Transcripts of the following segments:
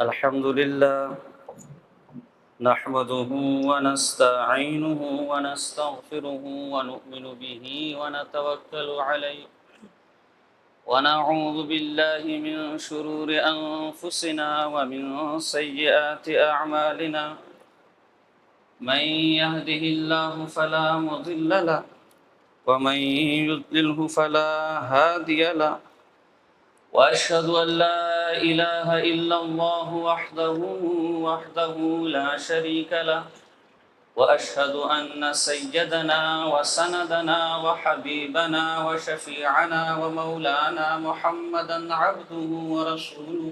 الحمد لله نحمده ونستعينه ونستغفره ونؤمن به ونتوكل عليه ونعوذ بالله من شرور أنفسنا ومن سيئات أعمالنا من يهده الله فلا مضل له ومن يضلله فلا هادي له وأشهد أن لا إله إلا الله وحده لا شريك له وأشهد أن سيدنا وسندنا وحبيبنا وشفيعنا ومولانا محمدا عبده ورسوله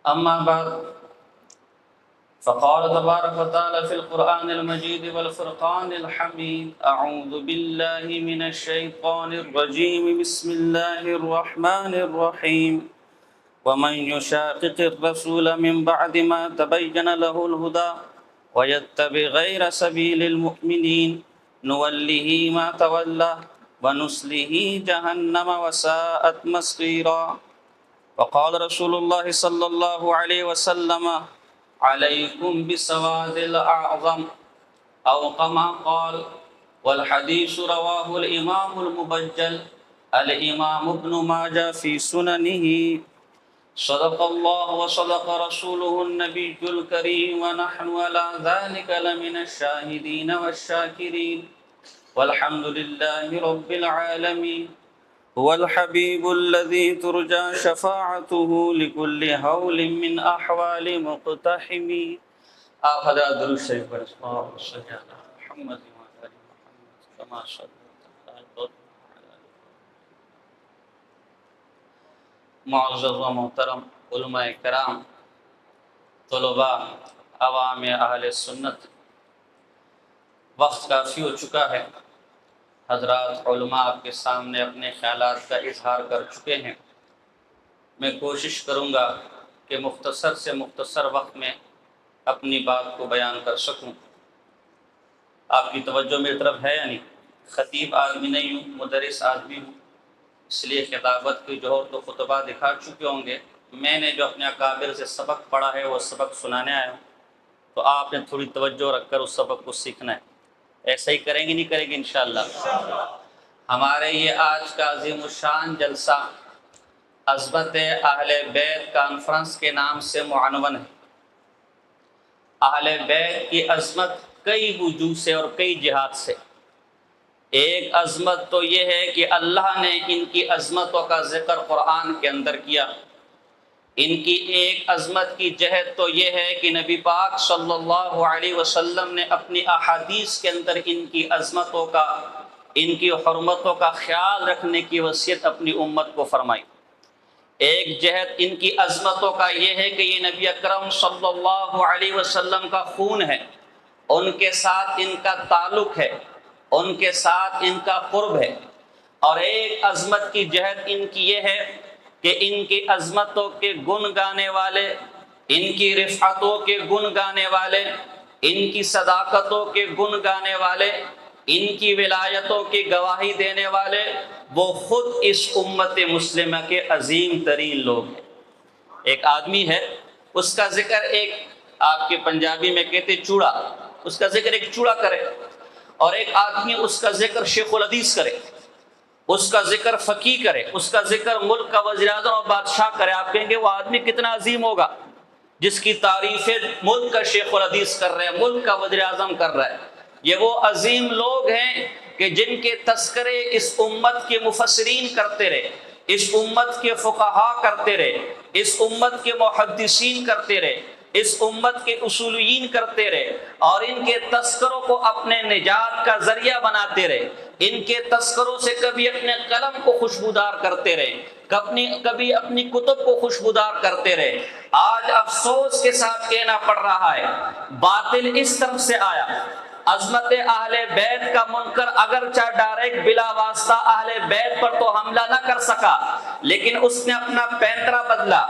أما بعد فقال تبارك وتعالى في القرآن المجيد والفرقان الحميد أعوذ بالله من الشيطان الرجيم بسم الله الرحمن الرحيم ومن يشاقق الرسول من بعد ما تبين له الهدى ويتبع غير سبيل المؤمنين نوله ما تولى ونصله جهنم وساءت مصيرا وقال رسول الله صلى الله عليه وسلم عليكم بسواد الأعظم أو كما قال والحديث رواه الإمام المبجل الإمام ابن ماجه في سننه صدق الله وصدق رسوله النبي الكريم ونحن على ذلك لمن الشاهدين والشاكرين والحمد لله رب العالمين هو الحبيب الذي ترجى شفاعته لكل هول من أحوال مقتحم آپ حضرات درود شریف پر اللهم صل علی محمد وعلى آل محمد كما صليت على إبراهيم. معزز و محترم علماء کرام، طلباء، عوام اہل سنت، وقت کافی ہو چکا ہے۔ حضرات علماء آپ کے سامنے اپنے خیالات کا اظہار کر چکے ہیں۔ میں کوشش کروں گا کہ مختصر سے مختصر وقت میں اپنی بات کو بیان کر سکوں۔ آپ کی توجہ میری طرف ہے یا نہیں؟ خطیب آدمی نہیں ہوں، مدرس آدمی ہوں، اس لیے خطابت کی جوہر تو خطبہ دکھا چکے ہوں گے۔ میں نے جو اپنے اکابر سے سبق پڑھا ہے وہ سبق سنانے آیا ہوں، تو آپ نے تھوڑی توجہ رکھ کر اس سبق کو سیکھنا ہے۔ ایسا ہی کریں گے نہیں کریں گے انشاءاللہ؟ ہمارے یہ آج کا عظیم الشان جلسہ عظمت اہل بیت کانفرنس کے نام سے معنون ہے۔ اہل بیت کی عظمت کئی وجوہ سے اور کئی جہات سے۔ ایک عظمت تو یہ ہے کہ اللہ نے ان کی عظمتوں کا ذکر قرآن کے اندر کیا۔ ان کی ایک عظمت کی جہت تو یہ ہے کہ نبی پاک صلی اللہ علیہ وسلم نے اپنی احادیث کے اندر ان کی عظمتوں کا، ان کی حرمتوں کا خیال رکھنے کی وصیت اپنی امت کو فرمائی۔ ایک جہت ان کی عظمتوں کا یہ ہے کہ یہ نبی اکرم صلی اللہ علیہ وسلم کا خون ہے، ان کے ساتھ ان کا تعلق ہے، ان کے ساتھ ان کا قرب ہے۔ اور ایک عظمت کی جہت ان کی یہ ہے کہ ان کی عظمتوں کے گن گانے والے، ان کی رفعتوں کے گن گانے والے، ان کی صداقتوں کے گن گانے والے، ان کی ولایتوں کی گواہی دینے والے وہ خود اس امت مسلمہ کے عظیم ترین لوگ ہیں۔ ایک آدمی ہے، اس کا ذکر ایک، آپ کے پنجابی میں کہتے چوڑا، اس کا ذکر ایک چوڑا کرے، اور ایک آدمی اس کا ذکر شیخ الحدیث کرے، اس کا ذکر فقیہ کرے، اس کا ذکر ملک کا وزیر اعظم اور بادشاہ کرے۔ آپ کہیں گے وہ آدمی کتنا عظیم ہوگا جس کی تعریفیں ملک کا شیخ الحدیث کر رہے ہیں، ملک کا وزیر اعظم کر رہا ہے۔ یہ وہ عظیم لوگ ہیں کہ جن کے تذکرے اس امت کے مفسرین کرتے رہے، اس امت کے فقہا کرتے رہے، اس امت کے محدثین کرتے رہے، اس امت کے اصولین کرتے رہے، اور ان کے تذکروں کو اپنے نجات کا ذریعہ بناتے رہے۔ ان کے تذکروں سے کبھی اپنے قلم کو خوشبودار کرتے رہے، کبھی اپنی کتب کو خوشبودار کرتے رہے۔ آج افسوس کے ساتھ کہنا پڑ رہا ہے، باطل اس طرف سے آیا، عظمت اہل بیت کا منکر اگرچہ ڈائریکٹ بلا واسطہ اہل بیت پر تو حملہ نہ کر سکا، لیکن اس نے اپنا پینترا بدلا۔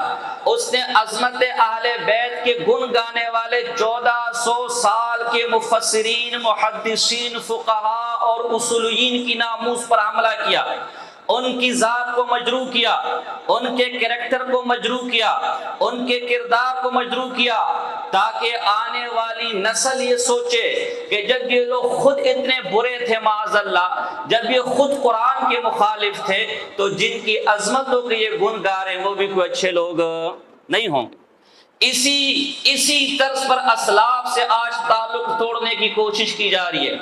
اس نے عظمت اہل بیت کے گن گانے والے 1400 سال کے مفسرین، محدثین، فقہا اور اصولین کی ناموس پر حملہ کیا۔ ان کی ذات کو مجروح کیا، ان کے کریکٹر کو مجروح کیا، ان کے کردار کو مجروح کیا، تاکہ آنے والی نسل یہ سوچے کہ جب یہ لوگ خود اتنے برے تھے معاذ اللہ، جب یہ خود قرآن کے مخالف تھے، تو جن کی عظمتوں کے یہ گن گا رہے ہیں وہ بھی کوئی اچھے لوگ نہیں ہوں۔ اسی طرز پر اسلاف سے آج تعلق توڑنے کی کوشش کی جا رہی ہے،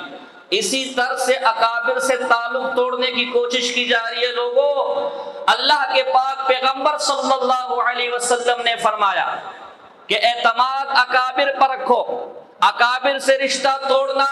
اسی طرز سے اکابر سے تعلق توڑنے کی کوشش کی جا رہی ہے۔ لوگوں، اللہ کے پاک پیغمبر صلی اللہ علیہ وسلم نے فرمایا کہ اعتماد اکابر پر رکھو، اکابر سے رشتہ توڑنا،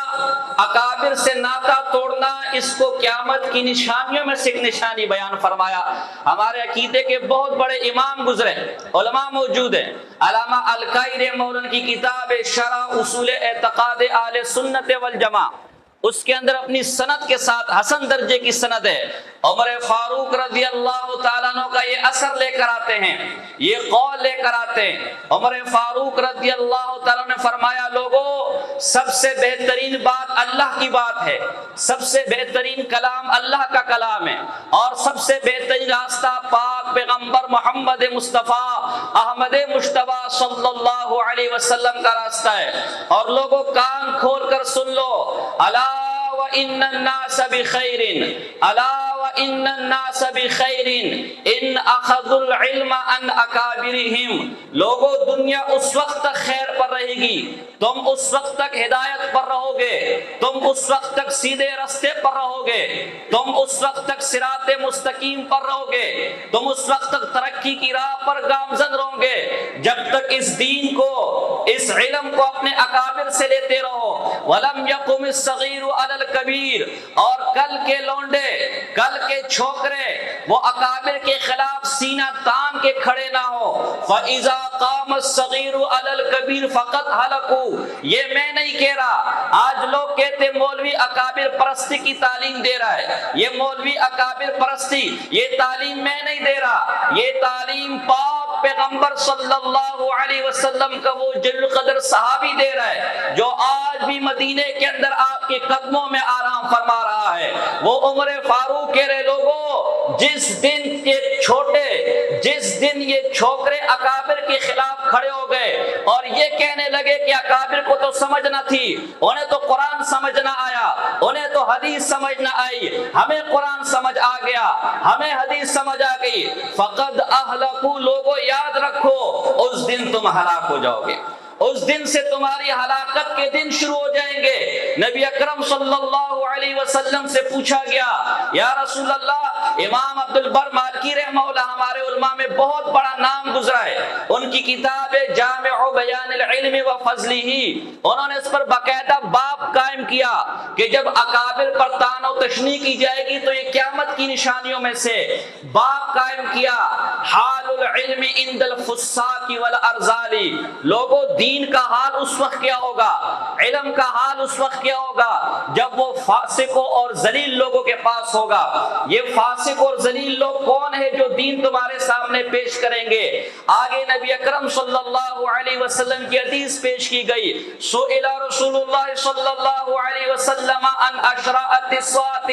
اکابر سے ناطہ توڑنا، اس کو قیامت کی نشانیوں میں سے ایک نشانی بیان فرمایا۔ ہمارے عقیدے کے بہت بڑے امام گزرے، علماء موجود ہیں۔ علامہ الکائی رحمہ اللہ کی کتاب شرح اصول اعتقاد اہل سنت والجماعہ، اس کے اندر اپنی سند کے ساتھ حسن درجے کی سند ہے، عمر فاروق رضی اللہ تعالیٰ عنہ کا یہ اثر لے کر آتے ہیں، یہ قول لے کر آتے ہیں۔ عمر فاروق رضی اللہ تعالیٰ نے فرمایا، لوگوں، سب سے بہترین بات اللہ کی بات ہے، سب سے بہترین کلام اللہ کا کلام ہے، اور سب سے بہترین راستہ پاک پیغمبر محمد مصطفیٰ احمد مجتبیٰ صلی اللہ علیہ وسلم کا راستہ ہے۔ اور لوگوں، کان کھول کر سن لو، الا وان الناس بخیر، الا وان الناس بخیر ان اخذوا العلم عن اکابرهم۔ لوگوں، دنیا اس وقت تک خیر پر رہے گی، تم اس وقت تک ہدایت پر رہو گے، تم اس وقت تک سیدھے راستے پر رہو گے، تم اس وقت تک صراط مستقیم پر رہو گے، تم اس وقت تک ترقی کی راہ پر گامزن رہو گے، جب تک اس دین کو، اس علم کو اپنے اکابر سے لیتے رہو۔ وَلَمْ يَقُمِ الصَّغِيرُ عَلَى الْكَبِيرِ، اور کل کے لونڈے، کل کے چھوکرے وہ اکابر کے خلاف سینہ تان کے کھڑے نہ ہو۔ فَإِذَا قَامَ الصَّغِيرُ عَلَى الْكَبِيرِ فَقَدْ هَلَكُوا، یہ میں نہیں کہہ رہا، آج لوگ کہتے مولوی اکابر پرستی کی تعلیم دے رہا ہے، یہ مولوی اکابر پرستی، یہ تعلیم میں نہیں دے رہا، یہ تعلیم پاک پیغمبر صلی اللہ علیہ وسلم کا وہ جل قدر صحابی دے رہا ہے، جو آج بھی مدینے کے اندر آپ کے قدموں میں آرام فرما رہا ہے۔ وہ عمر فاروق کہہ رہے، لوگوں، جس دن یہ چھوٹے، جس دن یہ چھوکرے اکابر کے خلاف کھڑے ہو گئے اور یہ کہنے لگے کہ اکابر کو تو سمجھ نہ تھی، انہیں تو قرآن سمجھ نہ آیا، انہیں تو حدیث سمجھ نہ آئی، ہمیں قرآن سمجھ آ گیا، ہمیں حدیث سمجھ آ گئی، فقد اہلکوا، لوگوں یاد رکھو، اس دن تم ہلاک ہو جاؤ گے، اس دن سے تمہاری ہلاکت کے دن شروع ہو جائیں گے۔ نبی اکرم صلی اللہ علیہ وسلم سے پوچھا گیا، یا رسول اللہ، امام عبد البر مالکی رحمہ اللہ ہمارے علماء میں بہت بڑا نام گزرا ہے، ان کی کتاب جامع بیان العلم و فضلہ، انہوں نے اس پر باقاعدہ باب قائم کیا کہ جب اکابر پر طعن و تشنیع کی جائے گی تو یہ قیامت کی نشانیوں میں سے باب قائم کیا، حال العلم عند الفساق والارذال، لوگوں دین کا حال اس وقت کیا ہوگا، علم کا حال اس وقت کیا ہوگا جب وہ فاسقوں اور ذلیل لوگوں کے پاس ہوگا۔ یہ فاسق اور ذلیل لوگ کون ہیں جو دین تمہارے سامنے پیش کریں گے؟ آگے نبی اکرم صلی اللہ علیہ وسلم کی حدیث پیش کی گئی، سئل رسول اللہ صلی اللہ علیہ وسلم عن اشراط الساعۃ،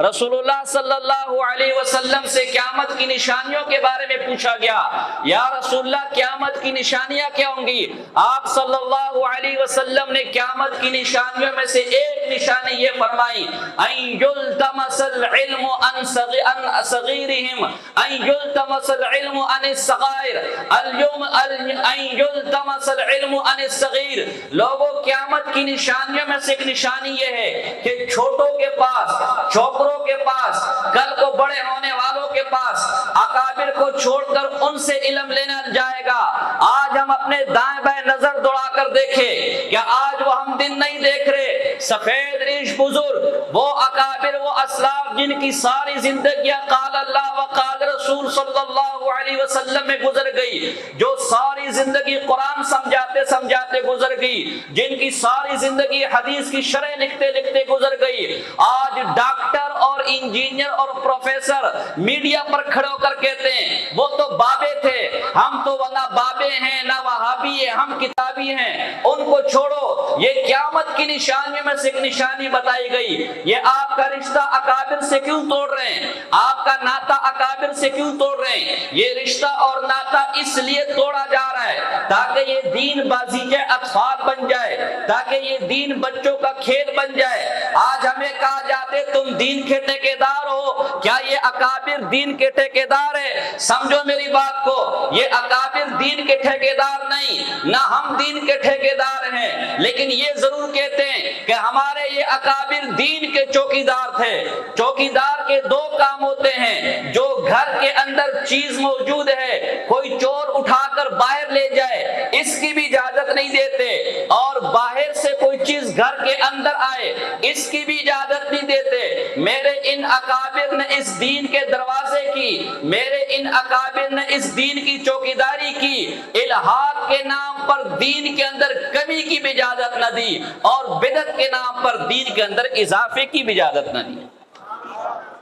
رسول اللہ صلی اللہ علیہ وسلم سے قیامت کی نشانیوں کے بارے میں پوچھا گیا، یا رسول اللہ قیامت کی نشانیاں کیا ہوں گی؟ آپ صلی اللہ علیہ وسلم نے قیامت کی نشانیوں میں سے ایک نشانی یہ فرمائی، ان یلتمس العلم عن صغیرہم، ان یلتمس العلم عن الصغائر، اليوم ان یلتمس العلم عن الصغیر، لوگوں قیامت کی نشانیوں میں سے ایک نشانی یہ ہے کہ چھوٹوں کے پاس، چھوکروں کے پاس، کل کو بڑے ہونے والوں کے پاس اکابر کو چھوڑ کر ان سے علم لینا جائے گا۔ آج ہم اپنے دائیں بائیں نظر دوڑا کر دیکھیں کہ آج وہ ہم دن نہیں دیکھ رہے، سفید ریش بزرگ، وہ اکابر، وہ اسلاف جن کی ساری زندگیاں قال اللہ و قال رسول صلی اللہ علیہ وسلم میں گزر گئی، جو ساری زندگی قرآن سمجھاتے سمجھاتے گزر گئی، جن کی ساری زندگی حدیث کی شرح لکھتے لکھتے گزر گئی، آج ڈاکٹر اور انجینئر اور پروفیسر میڈیا پر کھڑے ہو کر کہتے ہیں وہ تو بابے تھے، ہم تو نہ بابے ہیں نہ وہابی ہیں، ہم کتابی ہیں، ان کو چھوڑو۔ یہ قیامت کی نشانیوں میں سے ایک نشانی بتائی گئی، یہ آپ کا رشتہ اکابر سے کیوں توڑ رہے ہیں، آپ کا ناتا اکابر سے کیوں توڑ رہے ہیں؟ یہ رشتہ اور ناتا اس لیے توڑا جا رہا ہے تاکہ یہ دین بازیچے اطفال بن جائے، تاکہ یہ دین بچوں کا کھیل بن جائے۔ آج ہمیں کہا جاتے تم دین کے ٹھیکیدار ہو، کیا یہ اکابر دین کے ٹھیکیدار ہے؟ سمجھو میری بات کو، یہ اکابر دین کے ٹھیکیدار نہیں، نہ ہم دین کے ٹھیکیدار ہیں، لیکن یہ ضرور کہتے ہیں کہ ہمارے یہ اکابر دین کے چوکیدار تھے۔ چوکیدار کے دو کام ہوتے ہیں، جو گھر کے اندر چیز موجود ہے کوئی چور اٹھا کر باہر لے جائے اس کی بھی اجازت نہیں دیتے، اور باہر سے کوئی چیز گھر کے اندر آئے اس کی بھی اجازت نہیں دیتے۔ میرے ان اکابر نے اس دین کے دروازے کی، میرے ان اکابر نے اس دین کی چوکیداری کی، الحاد کے نام پر دین کے اندر کمی کی بھی اجازت نہ دی، اور بدعت کے نام پر دین کے اندر اضافے کی بھی اجازت نہ دی۔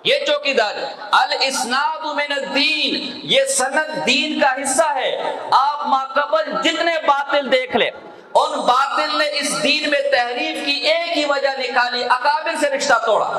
یہ چوکیدار الاسناد من الدین، یہ سند دین کا حصہ ہے۔ آپ ماقبل جتنے باطل دیکھ لیں، ان باطل نے اس دین میں تحریف کی ایک ہی وجہ نکالی، اکابر سے رشتہ توڑا۔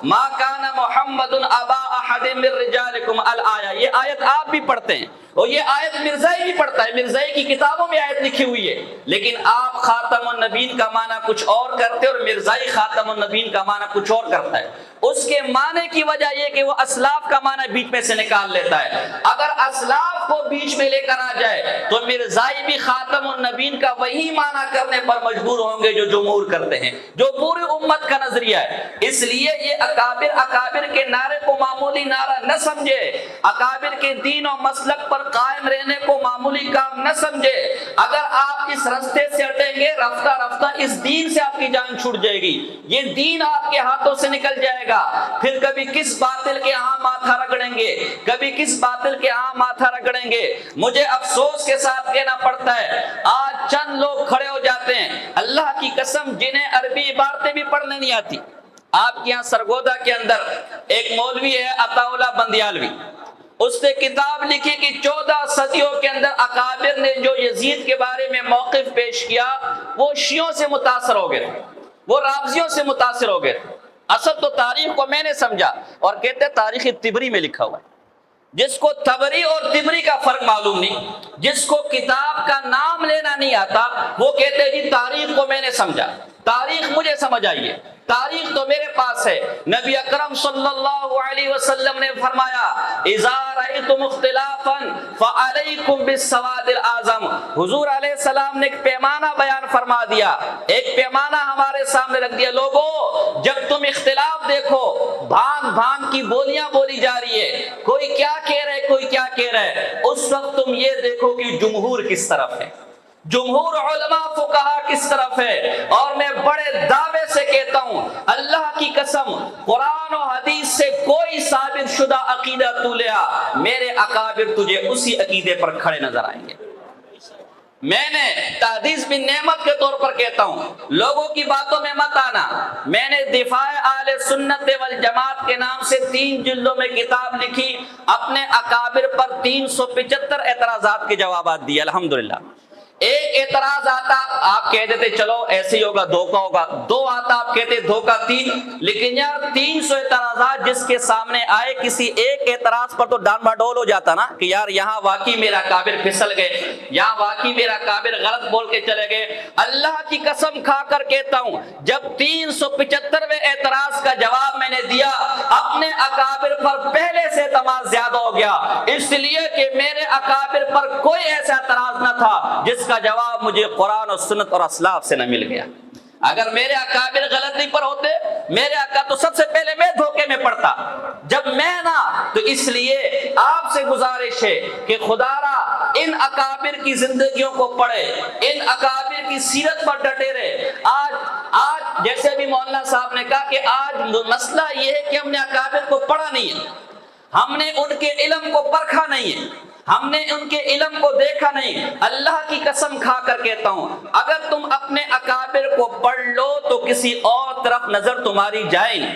ما کان محمد ابا احد من رجالکم الآیہ، یہ آیت آپ بھی پڑھتے ہیں اور یہ آیت مرزائی بھی پڑھتا ہے، مرزائی کی کتابوں میں آیت لکھی ہوئی ہے، لیکن آپ خاتم النبیین کا معنی کچھ اور کرتے اور مرزائی خاتم النبیین کا معنی کچھ اور کرتا ہے۔ اس کے معنی کی وجہ یہ کہ وہ اسلاف کا معنی بیچ میں سے نکال لیتا ہے۔ اگر اسلاف کو بیچ میں لے کر آ جائے تو مرزائی بھی خاتم النبیین کا وہی معنی کرنے پر مجبور ہوں گے جو جمہور کرتے ہیں، جو پوری امت کا نظریہ ہے۔ اس لیے یہ اکابر کے نعرے کو معمولی نعرہ نہ سمجھے، اکابر کے دین و مسلک پر قائم رہنے کو معمولی کام نہ سمجھے۔ اگر آپ اس راستے سے ہٹیں گے رفتہ رفتہ اس دین سے آپ کی جان چھوٹ جائے گی، یہ دین آپ کے ہاتھوں سے نکل جائے گا۔ پھر کبھی کس باطل کے ہاں ماتھا رگڑیں گے، کبھی کس باطل کے ہاں ماتھا رگڑیں گے۔ مجھے افسوس کے ساتھ کہنا پڑتا ہے، آج چند لوگ کھڑے ہو جاتے ہیں اللہ کی قسم جنہیں عربی عبارتیں بھی پڑھنے نہیں آتی۔ آپ کے یہاں سرگودا کے اندر ایک مولوی ہے عطا اللہ بندیالوی، اس نے کتاب لکھی کہ 14 صدیوں کے اندر اکابر نے جو یزید کے بارے میں موقف پیش کیا وہ شیعوں سے متاثر ہو گئے، وہ رافضیوں سے متاثر ہو گئے۔ اصل تو تاریخ کو میں نے سمجھا، اور کہتے ہیں تاریخ طبری میں لکھا ہوا ہے۔ جس کو طبری اور طبری کا فرق معلوم نہیں، جس کو کتاب کا نام لینا نہیں آتا، وہ کہتے ہیں جی تاریخ کو میں نے سمجھا، تاریخ مجھے سمجھ آئیے، تاریخ تو میرے پاس ہے۔ نبی اکرم صلی اللہ علیہ وسلم نے فرمایا اذا رأیتم اختلافا فعلیکم بالسواد الاعظم۔ حضور علیہ السلام نے ایک پیمانہ بیان فرما دیا، ایک پیمانہ ہمارے سامنے رکھ دیا، لوگوں جب تم اختلاف دیکھو، بھان بھان کی بولیاں بولی جا رہی ہے، کوئی کیا کہہ رہے کوئی کیا کہہ رہا ہے، اس وقت تم یہ دیکھو کہ جمہور کس طرف ہے، جمہور علماء فقہا کس طرف ہے۔ اور میں بڑے دعوے سے کہتا ہوں اللہ کی قسم، قرآن و حدیث سے کوئی ثابت شدہ عقیدہ تو لے آ، میرے اکابر تجھے اسی عقیدے پر کھڑے نظر آئیں گے۔ میں نے تحدیث بن نعمت کے طور پر کہتا ہوں، لوگوں کی باتوں میں مت آنا۔ میں نے دفاع اہل سنت والجماعت کے نام سے 3 جلدوں میں کتاب لکھی، اپنے اکابر پر 375 اعتراضات کے جوابات دیے الحمدللہ۔ ایک اعتراض آتا آپ کہہ دیتے چلو ایسے ہی ہوگا، دھوکا ہوگا، 2 آتا آپ کہتے دھوکا 3، لیکن یار 300 اعتراضات جس کے سامنے آئے، کسی ایک اعتراض پر تو ڈان باڈول ہو جاتا نا کہ یار یہاں واقعی میرا کابر پھسل گئے، یہاں واقعی میرا کابر غلط بول کے چلے گئے۔ اللہ کی قسم کھا کر کہتا ہوں جب 375ویں اعتراض کا جواب میں نے دیا، اپنے اکابر پر پہلے سے اعتماد زیادہ ہو گیا، اس لیے کہ میرے اکابر پر کوئی ایسا اعتراض نہ تھا جس کا جواب مجھے قرآن و سنت اور اسلاف سے نہ مل گیا۔ اگر میرے اکابر غلطی پر ہوتے، میرے آقا تو سب سے پہلے میں دھوکے میں پڑتا، جب میں نہ تو اس لیے آپ سے گزارش ہے کہ خدا را ان اکابر کی زندگیوں کو پڑھے، ان اکابر کی سیرت پر ڈٹے رہے۔ آج جیسے بھی مولانا صاحب نے کہا کہ آج مسئلہ یہ ہے کہ ہم نے اکابر کو پڑھا نہیں ہے، ہم نے ان کے علم کو پرکھا نہیں ہے، ہم نے ان کے علم کو دیکھا نہیں۔ اللہ کی قسم کھا کر کہتا ہوں اگر تم اپنے اکابر کو پڑھ لو تو کسی اور طرف نظر تمہاری جائے نہیں۔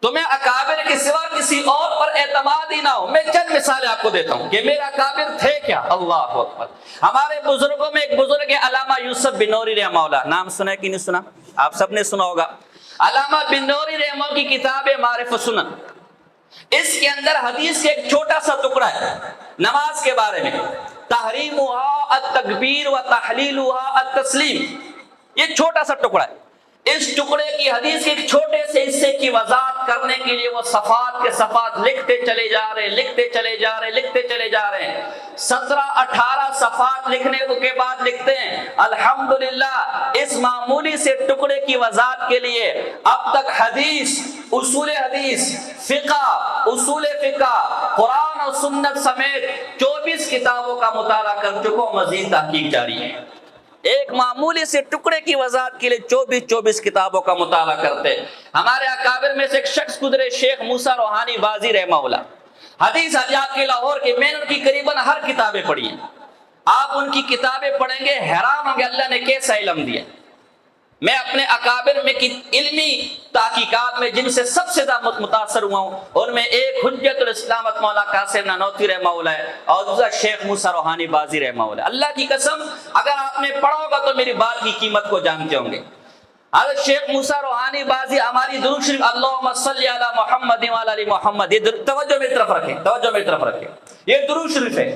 تو میں اکابر کے سوا کسی اور پر اعتماد ہی نہ ہو۔ میں چند مثالیں آپ کو دیتا ہوں کہ میرا اکابر تھے کیا۔ اللہ اکبر۔ ہمارے بزرگوں میں ایک بزرگ ہے علامہ یوسف بنوری رحمہ اللہ، نام سنا ہے کہ نہیں سنا؟ آپ سب نے سنا ہوگا۔ علامہ بنوری رحمہ اللہ کی کتاب ہے معارف السنن، اس کے اندر حدیث کے ایک چھوٹا سا ٹکڑا ہے نماز کے بارے میں، تحریمها التکبیر و تحلیلها التسلیم، یہ چھوٹا سا ٹکڑا ہے۔ اس ٹکڑے کی حدیث کے ایک چھوٹے سے حصے کی وضاحت کرنے کے لیے وہ صفحات کے صفحات لکھتے چلے جا رہے لکھتے چلے جا رہے ہیں۔ 17-18 صفحات لکھنے کے بعد لکھتے ہیں الحمدللہ اس معمولی سے ٹکڑے کی وضاحت کے لیے اب تک حدیث، اصول حدیث، فقہ، اصول فقہ، قرآن اور سنت سمیت 24 کتابوں کا مطالعہ کر چکا ہوں، مزید تحقیق جاری ہے۔ ایک معمولی سے ٹکڑے کی وضاحت کے لیے 24 کتابوں کا مطالعہ کرتے۔ ہمارے اکابر میں سے ایک شخص گزرے شیخ موسیٰ روحانی بازی رحمہ اللہ، حدیث حجات کے لاہور کے، میں نے ان کی قریباً ہر کتابیں پڑھی ہیں۔ آپ ان کی کتابیں پڑھیں گے حیران ہوں گے اللہ نے کیسا علم دیا۔ میں اپنے اکابر میں کی علمی تحقیقات میں جن سے سب سے زیادہ متاثر ہوا ہوں ان میں ایک حجت الاسلام مولانا قاسم نانوتوی رحمہ اللہ ہے اور دوسرا شیخ موسیٰ روحانی بازی رحمہ اللہ۔ اللہ کی قسم اگر آپ نے پڑھا ہوگا تو میری بات کی قیمت کو جانتے ہوں گے۔ حضرت شیخ موسیٰ روحانی بازی ہماری درود شریف اللہم صلی علی محمد وعلی آل محمد، یہ توجہ میری طرف رکھیں، یہ درود شریف ہے،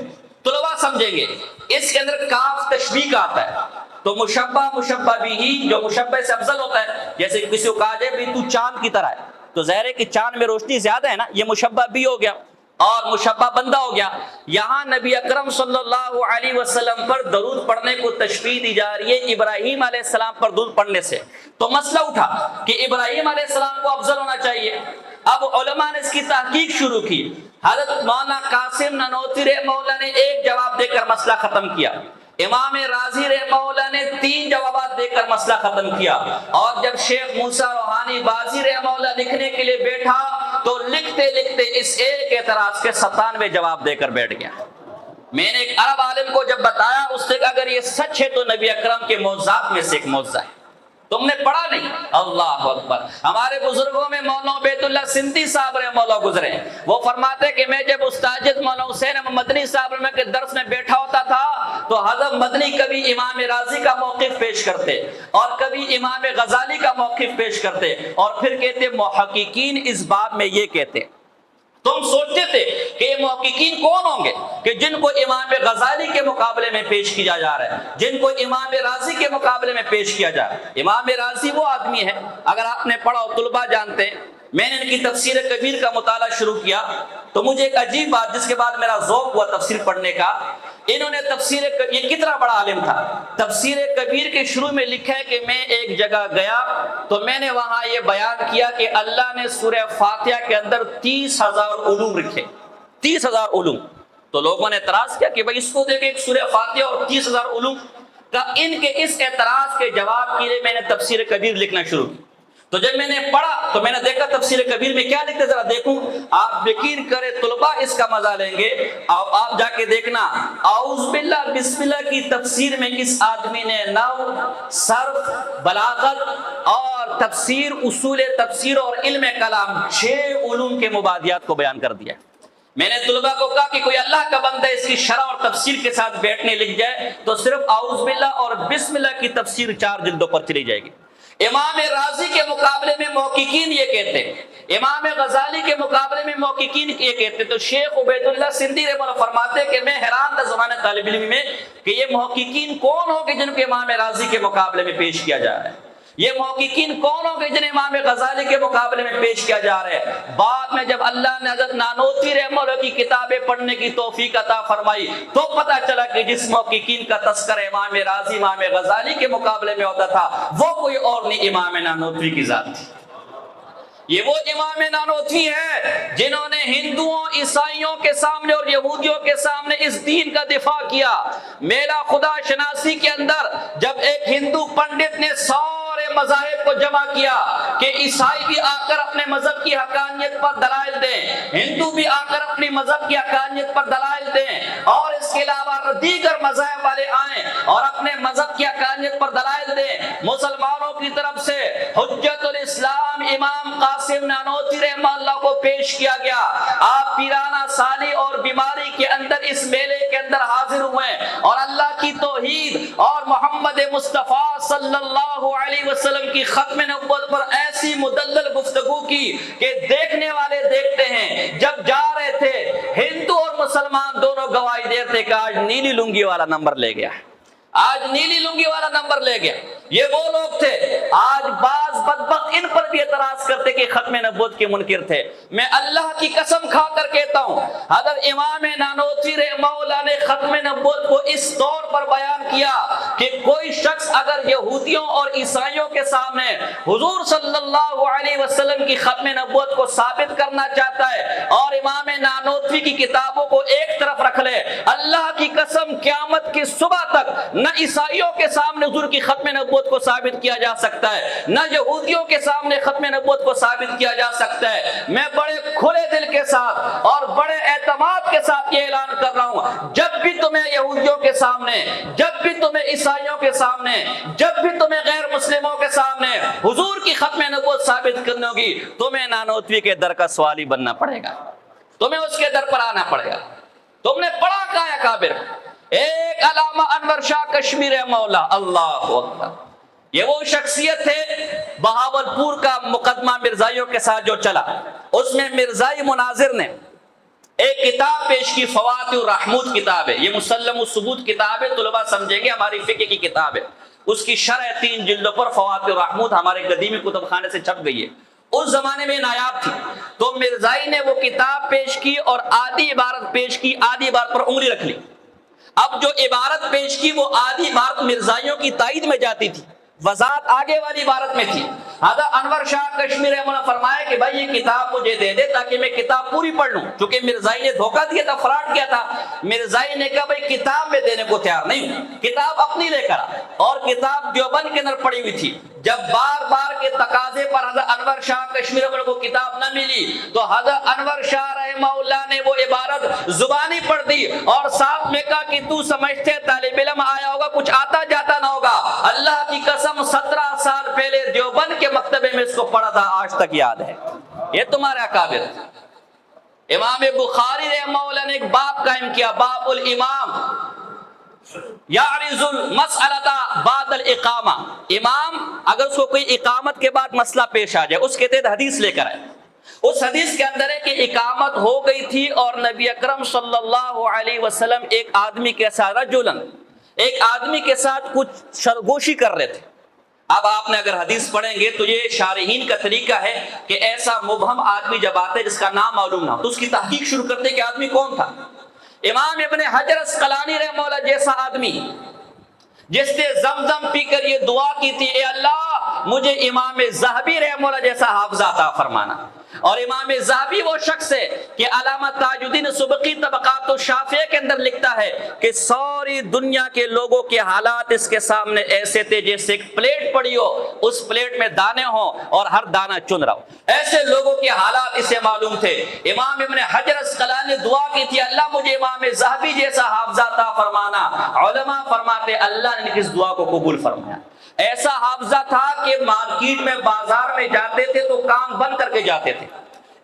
طلباء سمجھیں گے۔ اس کے اندر کاف تشبیہ کا آتا ہے تو مشبہ بھی جو مشبہ سے افضل ہوتا ہے، جیسے کسی کو کہا جائے بھی تو چاند کی طرح ہے تو ظاہر ہے کہ چاند میں روشنی زیادہ ہے نا، یہ مشبہ بھی ہو گیا اور مشبہ بندہ ہو گیا۔ یہاں نبی اکرم صلی اللہ علیہ وسلم پر درود پڑھنے کو تشبیہ دی جا رہی ہے ابراہیم علیہ السلام پر درود پڑھنے سے، تو مسئلہ اٹھا کہ ابراہیم علیہ السلام کو افضل ہونا چاہیے۔ اب علماء نے اس کی تحقیق شروع کی، حضرت مولانا قاسم نانوتوی رحمہ اللہ نے ایک جواب دے کر مسئلہ ختم کیا، امام رازی رحمہ اللہ نے 3 جوابات دے کر مسئلہ ختم کیا، اور جب شیخ موسیٰ روحانی بازی رحمہ اللہ لکھنے کے لیے بیٹھا تو لکھتے اس ایک اعتراض کے 97 جواب دے کر بیٹھ گیا۔ میں نے ایک عرب عالم کو جب بتایا، اس نے کہا اگر یہ سچ ہے تو نبی اکرم کے معجزات میں سے ایک معجزہ ہے، تم نے پڑھا نہیں؟ اللہ اکبر۔ ہمارے بزرگوں میں مولانا عبید اللہ سندھی صاحب رحمہ اللہ گزرے، وہ فرماتے کہ میں جب استاد مولانا حسین مدنی صاحب رحمہ کے درس میں بیٹھا ہوتا تھا تو حضرت مدنی کبھی امام راضی کا موقف پیش کرتے اور کبھی امام غزالی کا موقف پیش کرتے اور پھر کہتے محققین اس باب میں یہ کہتے۔ تم سوچتے تھے کہ یہ محققین کون ہوں گے کہ جن کو امام غزالی کے مقابلے میں پیش کیا جا رہا ہے، جن کو امام راضی کے مقابلے میں پیش کیا جا رہا ہے۔ امام راضی وہ آدمی ہے، اگر آپ نے پڑھا ہو طلباء جانتے ہیں، میں نے ان کی تفسیر کبیر کا مطالعہ شروع کیا تو مجھے ایک عجیب بات، جس کے بعد میرا ذوق ہوا تفسیر پڑھنے کا، انہوں نے یہ کتنا بڑا عالم تھا، تفسیر کبیر کے شروع میں لکھا ہے کہ میں ایک جگہ گیا تو میں نے وہاں یہ بیان کیا کہ اللہ نے سورہ فاتحہ کے اندر 30,000 علوم رکھے، 30,000 علوم۔ تو لوگوں نے اعتراض کیا کہ بھائی اس کو دیکھیں، ایک سورہ فاتحہ اور 30,000 علوم کا۔ ان کے اس اعتراض کے جواب کے لیے میں نے تفسیر کبیر لکھنا شروع کی۔ تو جب میں نے پڑھا تو میں نے دیکھا تفسیر کبیر میں کیا لکھتے، ذرا دیکھوں، آپ یقین کریں طلباء اس کا مزہ لیں گے، آپ جا کے دیکھنا۔ اعوذ باللہ بسم اللہ کی تفسیر میں اس آدمی نے نحو، صرف، بلاغت اور تفسیر، اصول تفسیر اور علم کلام 6 علوم کے مبادیات کو بیان کر دیا۔ میں نے طلباء کو کہا کہ کوئی اللہ کا بندہ اس کی شرح اور تفسیر کے ساتھ بیٹھنے لکھ جائے تو صرف اعوذ باللہ اور بسم اللہ کی تفسیر 4 جلدوں پر چلی جائے گی۔ امام راضی کے مقابلے میں محققین یہ کہتے، امام غزالی کے مقابلے میں محققین یہ کہتے، تو شیخ عبید اللہ سندھی رحمہ اللہ فرماتے کہ میں حیران تھا زمانہ طالب علم میں کہ یہ محققین کون ہو کہ جن کو امام راضی کے مقابلے میں پیش کیا جا رہا ہے، یہ محققین کون ہوں گے جنہیں امام غزالی کے مقابلے میں پیش کیا جا رہا ہے۔ بعد میں جب اللہ نے حضرت نانوتوی رحمہ اللہ کی کتابیں پڑھنے کی توفیق عطا فرمائی تو پتہ چلا کہ جس محققین کا تذکرہ امام راضی، امام غزالی کے مقابلے میں ہوتا تھا وہ کوئی اور نہیں، امام نانوتوی کی ذات تھی۔ یہ وہ امام نانوتوی ہے جنہوں نے ہندوؤں، عیسائیوں کے سامنے اور یہودیوں کے سامنے اس دین کا دفاع کیا۔ میلا خدا شناسی کے اندر جب ایک ہندو پنڈت نے سارے مذاہب کو جمع کیا کہ عیسائی بھی آ کر اپنے مذہب کی حقانیت پر دلائل دیں، ہندو بھی آ کر اپنی مذہب کی حقانیت پر دلائل دیں، اور اس کے علاوہ دیگر مذاہب والے آئیں اور اپنے مذہب کی حقانیت پر دلائل دیں، مسلمانوں کی طرف سے حجت الاسلام امام قاسم نانوتوی رحمہ اللہ کو پیش کیا گیا۔ آپ پیرانہ سالی اور بیماری کے اندر اس میلے کے اندر حاضر ہوئے اور اللہ کی توحید اور محمد مصطفیٰ صلی اللہ علیہ وسلم کی ختم نبوت پر ایسی مدلل گفتگو کی کہ دیکھنے والے دیکھتے ہیں۔ جب جا رہے تھے ہندو اور مسلمان دونوں گواہی دیتے کہ آج نیلی لنگی والا نمبر لے گیا، آج نیلی لنگی والا نمبر لے گیا۔ یہ وہ لوگ تھے، آج بعض بدبخت ان پر بھی اعتراض کرتے کہ ختم نبوت کے منکر تھے۔ میں اللہ کی قسم کھا کر کہتا ہوں، حضرت امام نانوتوی رحمہ اللہ نے ختم نبوت کو اس طور پر بیان کیا کہ کوئی شخص اگر یہودیوں اور عیسائیوں کے سامنے حضور صلی اللہ علیہ وسلم کی ختم نبوت کو ثابت کرنا چاہتا ہے اور امام نانوتوی کی کتابوں کو ایک طرف رکھ لے، اللہ کی قسم قیامت کی صبح تک نہ عیسائیوں کے سامنے حضور کی ختم نبوت کو ثابت کیا جا سکتا ہے، نہ یہودیوں کے سامنے ختم نبوت کو ثابت کیا جا سکتا ہے۔ میں بڑے کھلے دل کے ساتھ اور بڑے اعتماد کے ساتھ یہ اعلان کر رہا ہوں، جب بھی تمہیں یہودیوں کے سامنے، جب بھی تمہیں عیسائیوں کے سامنے، جب بھی تمہیں غیر مسلموں کے سامنے حضور کی ختم نبوت ثابت کرنی ہوگی، تمہیں نانوتوی کے در کا سوالی بننا پڑے گا، تمہیں اس کے در پر آنا پڑے گا۔ تم نے پڑھا کہاں ہے کابر؟ ایک علامہ انور شاہ کشمیری رحمہ اللہ، اللہ اکبر، یہ وہ شخصیت ہے بہاولپور کا مقدمہ مرزائیوں کے ساتھ جو چلا، اس میں مرزائی مناظر نے ایک کتاب پیش کی، فوات الرحمود کتاب ہے، یہ مسلم الثبوت کتاب ہے، طلباء سمجھیں گے ہماری فقہ کی کتاب ہے، اس کی شرح 3 جلدوں پر فوات الرحمود ہمارے قدیمی کتب خانے سے چھپ گئی ہے، اس زمانے میں نایاب تھی۔ تو مرزائی نے وہ کتاب پیش کی اور آدھی عبارت پیش کی، آدھی عبارت پر انگلی رکھ لی۔ اب جو عبارت پیش کی وہ آدھی عبارت مرزائیوں کی تائید میں جاتی تھی، وضاحت آگے والی عبارت میں تھی۔ حضرت انور شاہ کشمیری رحمہ اللہ فرمایا کہ بھائی یہ کتاب مجھے دے دے تاکہ میں کتاب پوری پڑھ لوں، چونکہ مرزائی نے دھوکہ دیا تھا، فراڈ کیا تھا۔ مرزائی نے کہا بھائی کتاب میں دینے کو تیار نہیں ہوں، کتاب اپنی لے کر، اور کتاب دیوبند کے اندر پڑی ہوئی تھی۔ جب بار بار کے تقاضے پر حضرت انور شاہ کشمیری رحمہ اللہ کو کتاب نہ ملی تو حضرت انور شاہ رحمہ اللہ نے وہ عبارت زبانی پڑھ دی اور ساتھ میں کہا کہ تو سمجھتے طالب علم آیا ہوگا کچھ آتا جاتا نہ ہوگا، اللہ کی قسم 17 سال پہلے دیوبند کے مکتبے میں اس کو پڑھا تھا، آج تک یاد ہے۔ یہ تمہارے اکابر۔ امام بخاری رحمہ اللہ نے ایک باب قائم کیا، باب الامام یعرض المسألۃ بعد الاقامہ، امام اگر اس کو کوئی اقامت کے بعد مسئلہ پیش آ جائے اس کے تحت حدیث لے کر آئے۔ اس حدیث کے اندر ہے کہ اقامت ہو گئی تھی اور نبی اکرم صلی اللہ علیہ وسلم ایک آدمی کے ساتھ رجلن، ایک آدمی کے ساتھ کچھ سرگوشی کر رہے تھے۔ اب آپ نے اگر حدیث پڑھیں گے تو یہ شارحین کا طریقہ ہے کہ ایسا مبہم آدمی جب آتا ہے جس کا نام معلوم نہ ہو تو اس کی تحقیق شروع کرتے کہ آدمی کون تھا۔ امام ابن حجر اسقلانی رحمہ اللہ جیسا آدمی جس نے زمزم پی کر یہ دعا کی تھی، اے اللہ مجھے امام ذہبی رحمہ اللہ جیسا حافظ عطا فرمانا، اور امام ذہبی وہ شخص ہے کہ علامہ تاج الدین سبکی طبقات الشافعیہ کے اندر لکھتا ہے کہ ساری دنیا کے لوگوں کے حالات اس کے سامنے ایسے تھے جیسے ایک پلیٹ پڑی ہو، اس پلیٹ میں دانے ہوں اور ہر دانہ چن رہا ہو، ایسے لوگوں کے حالات اسے معلوم تھے۔ امام ابن حجر اسقلانی نے دعا کی تھی، اللہ مجھے امام ذہبی جیسا حافظ عطا فرمانا۔ علماء فرماتے اللہ نے اس دعا کو قبول فرمایا۔ ایسا حافظہ تھا کہ مارکیٹ میں بازار میں جاتے تھے تو کان بند کر کے جاتے تھے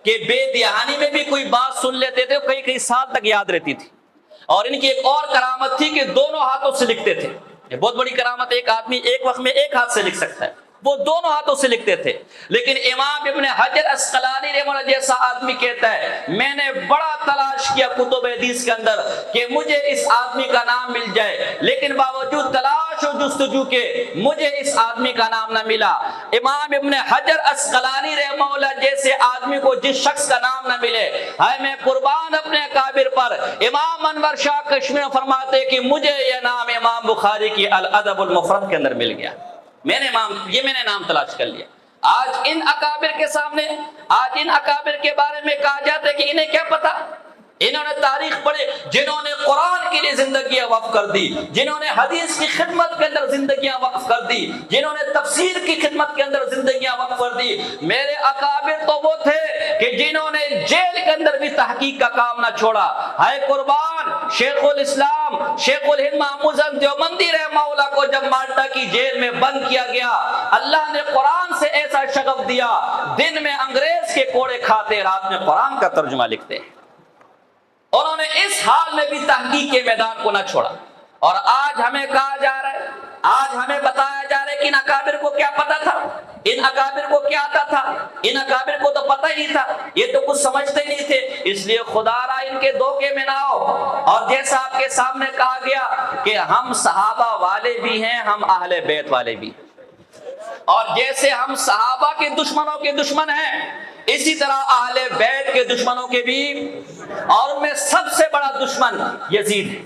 کہ بے دہانی میں بھی کوئی بات سن لیتے تھے، کئی کئی سال تک یاد رہتی تھی۔ اور ان کی ایک اور کرامت تھی کہ دونوں ہاتھوں سے لکھتے تھے، یہ بہت بڑی کرامت، ایک آدمی ایک وقت میں ایک ہاتھ سے لکھ سکتا ہے، وہ دونوں ہاتھوں سے لکھتے تھے۔ لیکن امام ابن حجر اسقلانی رحمہ اللہ جیسا آدمی کہتا ہے میں نے بڑا تلاش کیا کتب حدیث کے اندر کہ مجھے اس آدمی کا نام مل جائے، لیکن باوجود تلاش و جستجو کے مجھے اس آدمی کا نام نہ ملا۔ امام ابن حجر اسقلانی رحمہ اللہ جیسے آدمی کو جس شخص کا نام نہ ملے، ہے میں قربان اپنے اکابر پر، امام انور شاہ کشمیری فرماتے کہ مجھے یہ نام امام بخاری کی الادب المفرد کے اندر مل گیا، میں نے نام تلاش کر لیا۔ آج ان اکابر کے سامنے، آج ان اکابر کے بارے میں کہا جاتا ہے کہ انہیں کیا پتا، انہوں نے تاریخ پڑھی، جنہوں نے قرآن کے لیے زندگیاں وقف کر دی، جنہوں نے حدیث کی خدمت کے اندر زندگیاں وقف کر دی، جنہوں نے تفسیر کی خدمت کے اندر زندگیاں وقف کر دی۔ میرے اکابر تو وہ تھے کہ جنہوں نے جیل کے اندر بھی تحقیق کا کام نہ چھوڑا۔ ہے قربان شیخ الاسلام شیخ الہند محمود دیوبندی رحمہ اللہ کو جب مالٹا کی جیل میں بند کیا گیا، اللہ نے قرآن سے ایسا شغف دیا، دن میں انگریز کے کوڑے کھاتے، رات میں قرآن کا ترجمہ لکھتے۔ انہوں نے اس حال میں بھی تحقیق کے میدان کو نہ چھوڑا۔ اور آج ہمیں کہا جا رہا ہے، آج ہمیں بتایا جا رہا ہے کہ ان اکابر کو کیا پتا تھا، ان اکابر کو کیا آتا تھا، ان اکابر کو تو پتہ ہی نہیں تھا، یہ تو کچھ سمجھتے ہی نہیں تھے۔ اس لیے خدا را ان کے دھوکے میں نہ آؤ۔ اور جیسا آپ کے سامنے کہا گیا کہ ہم صحابہ والے بھی ہیں، ہم اہل بیت والے بھی ہیں، اور جیسے ہم صحابہ کے دشمنوں کے دشمن ہیں، اسی طرح اہل بیت کے دشمنوں کے بھی، اور ان میں سب سے بڑا دشمن یزید ہے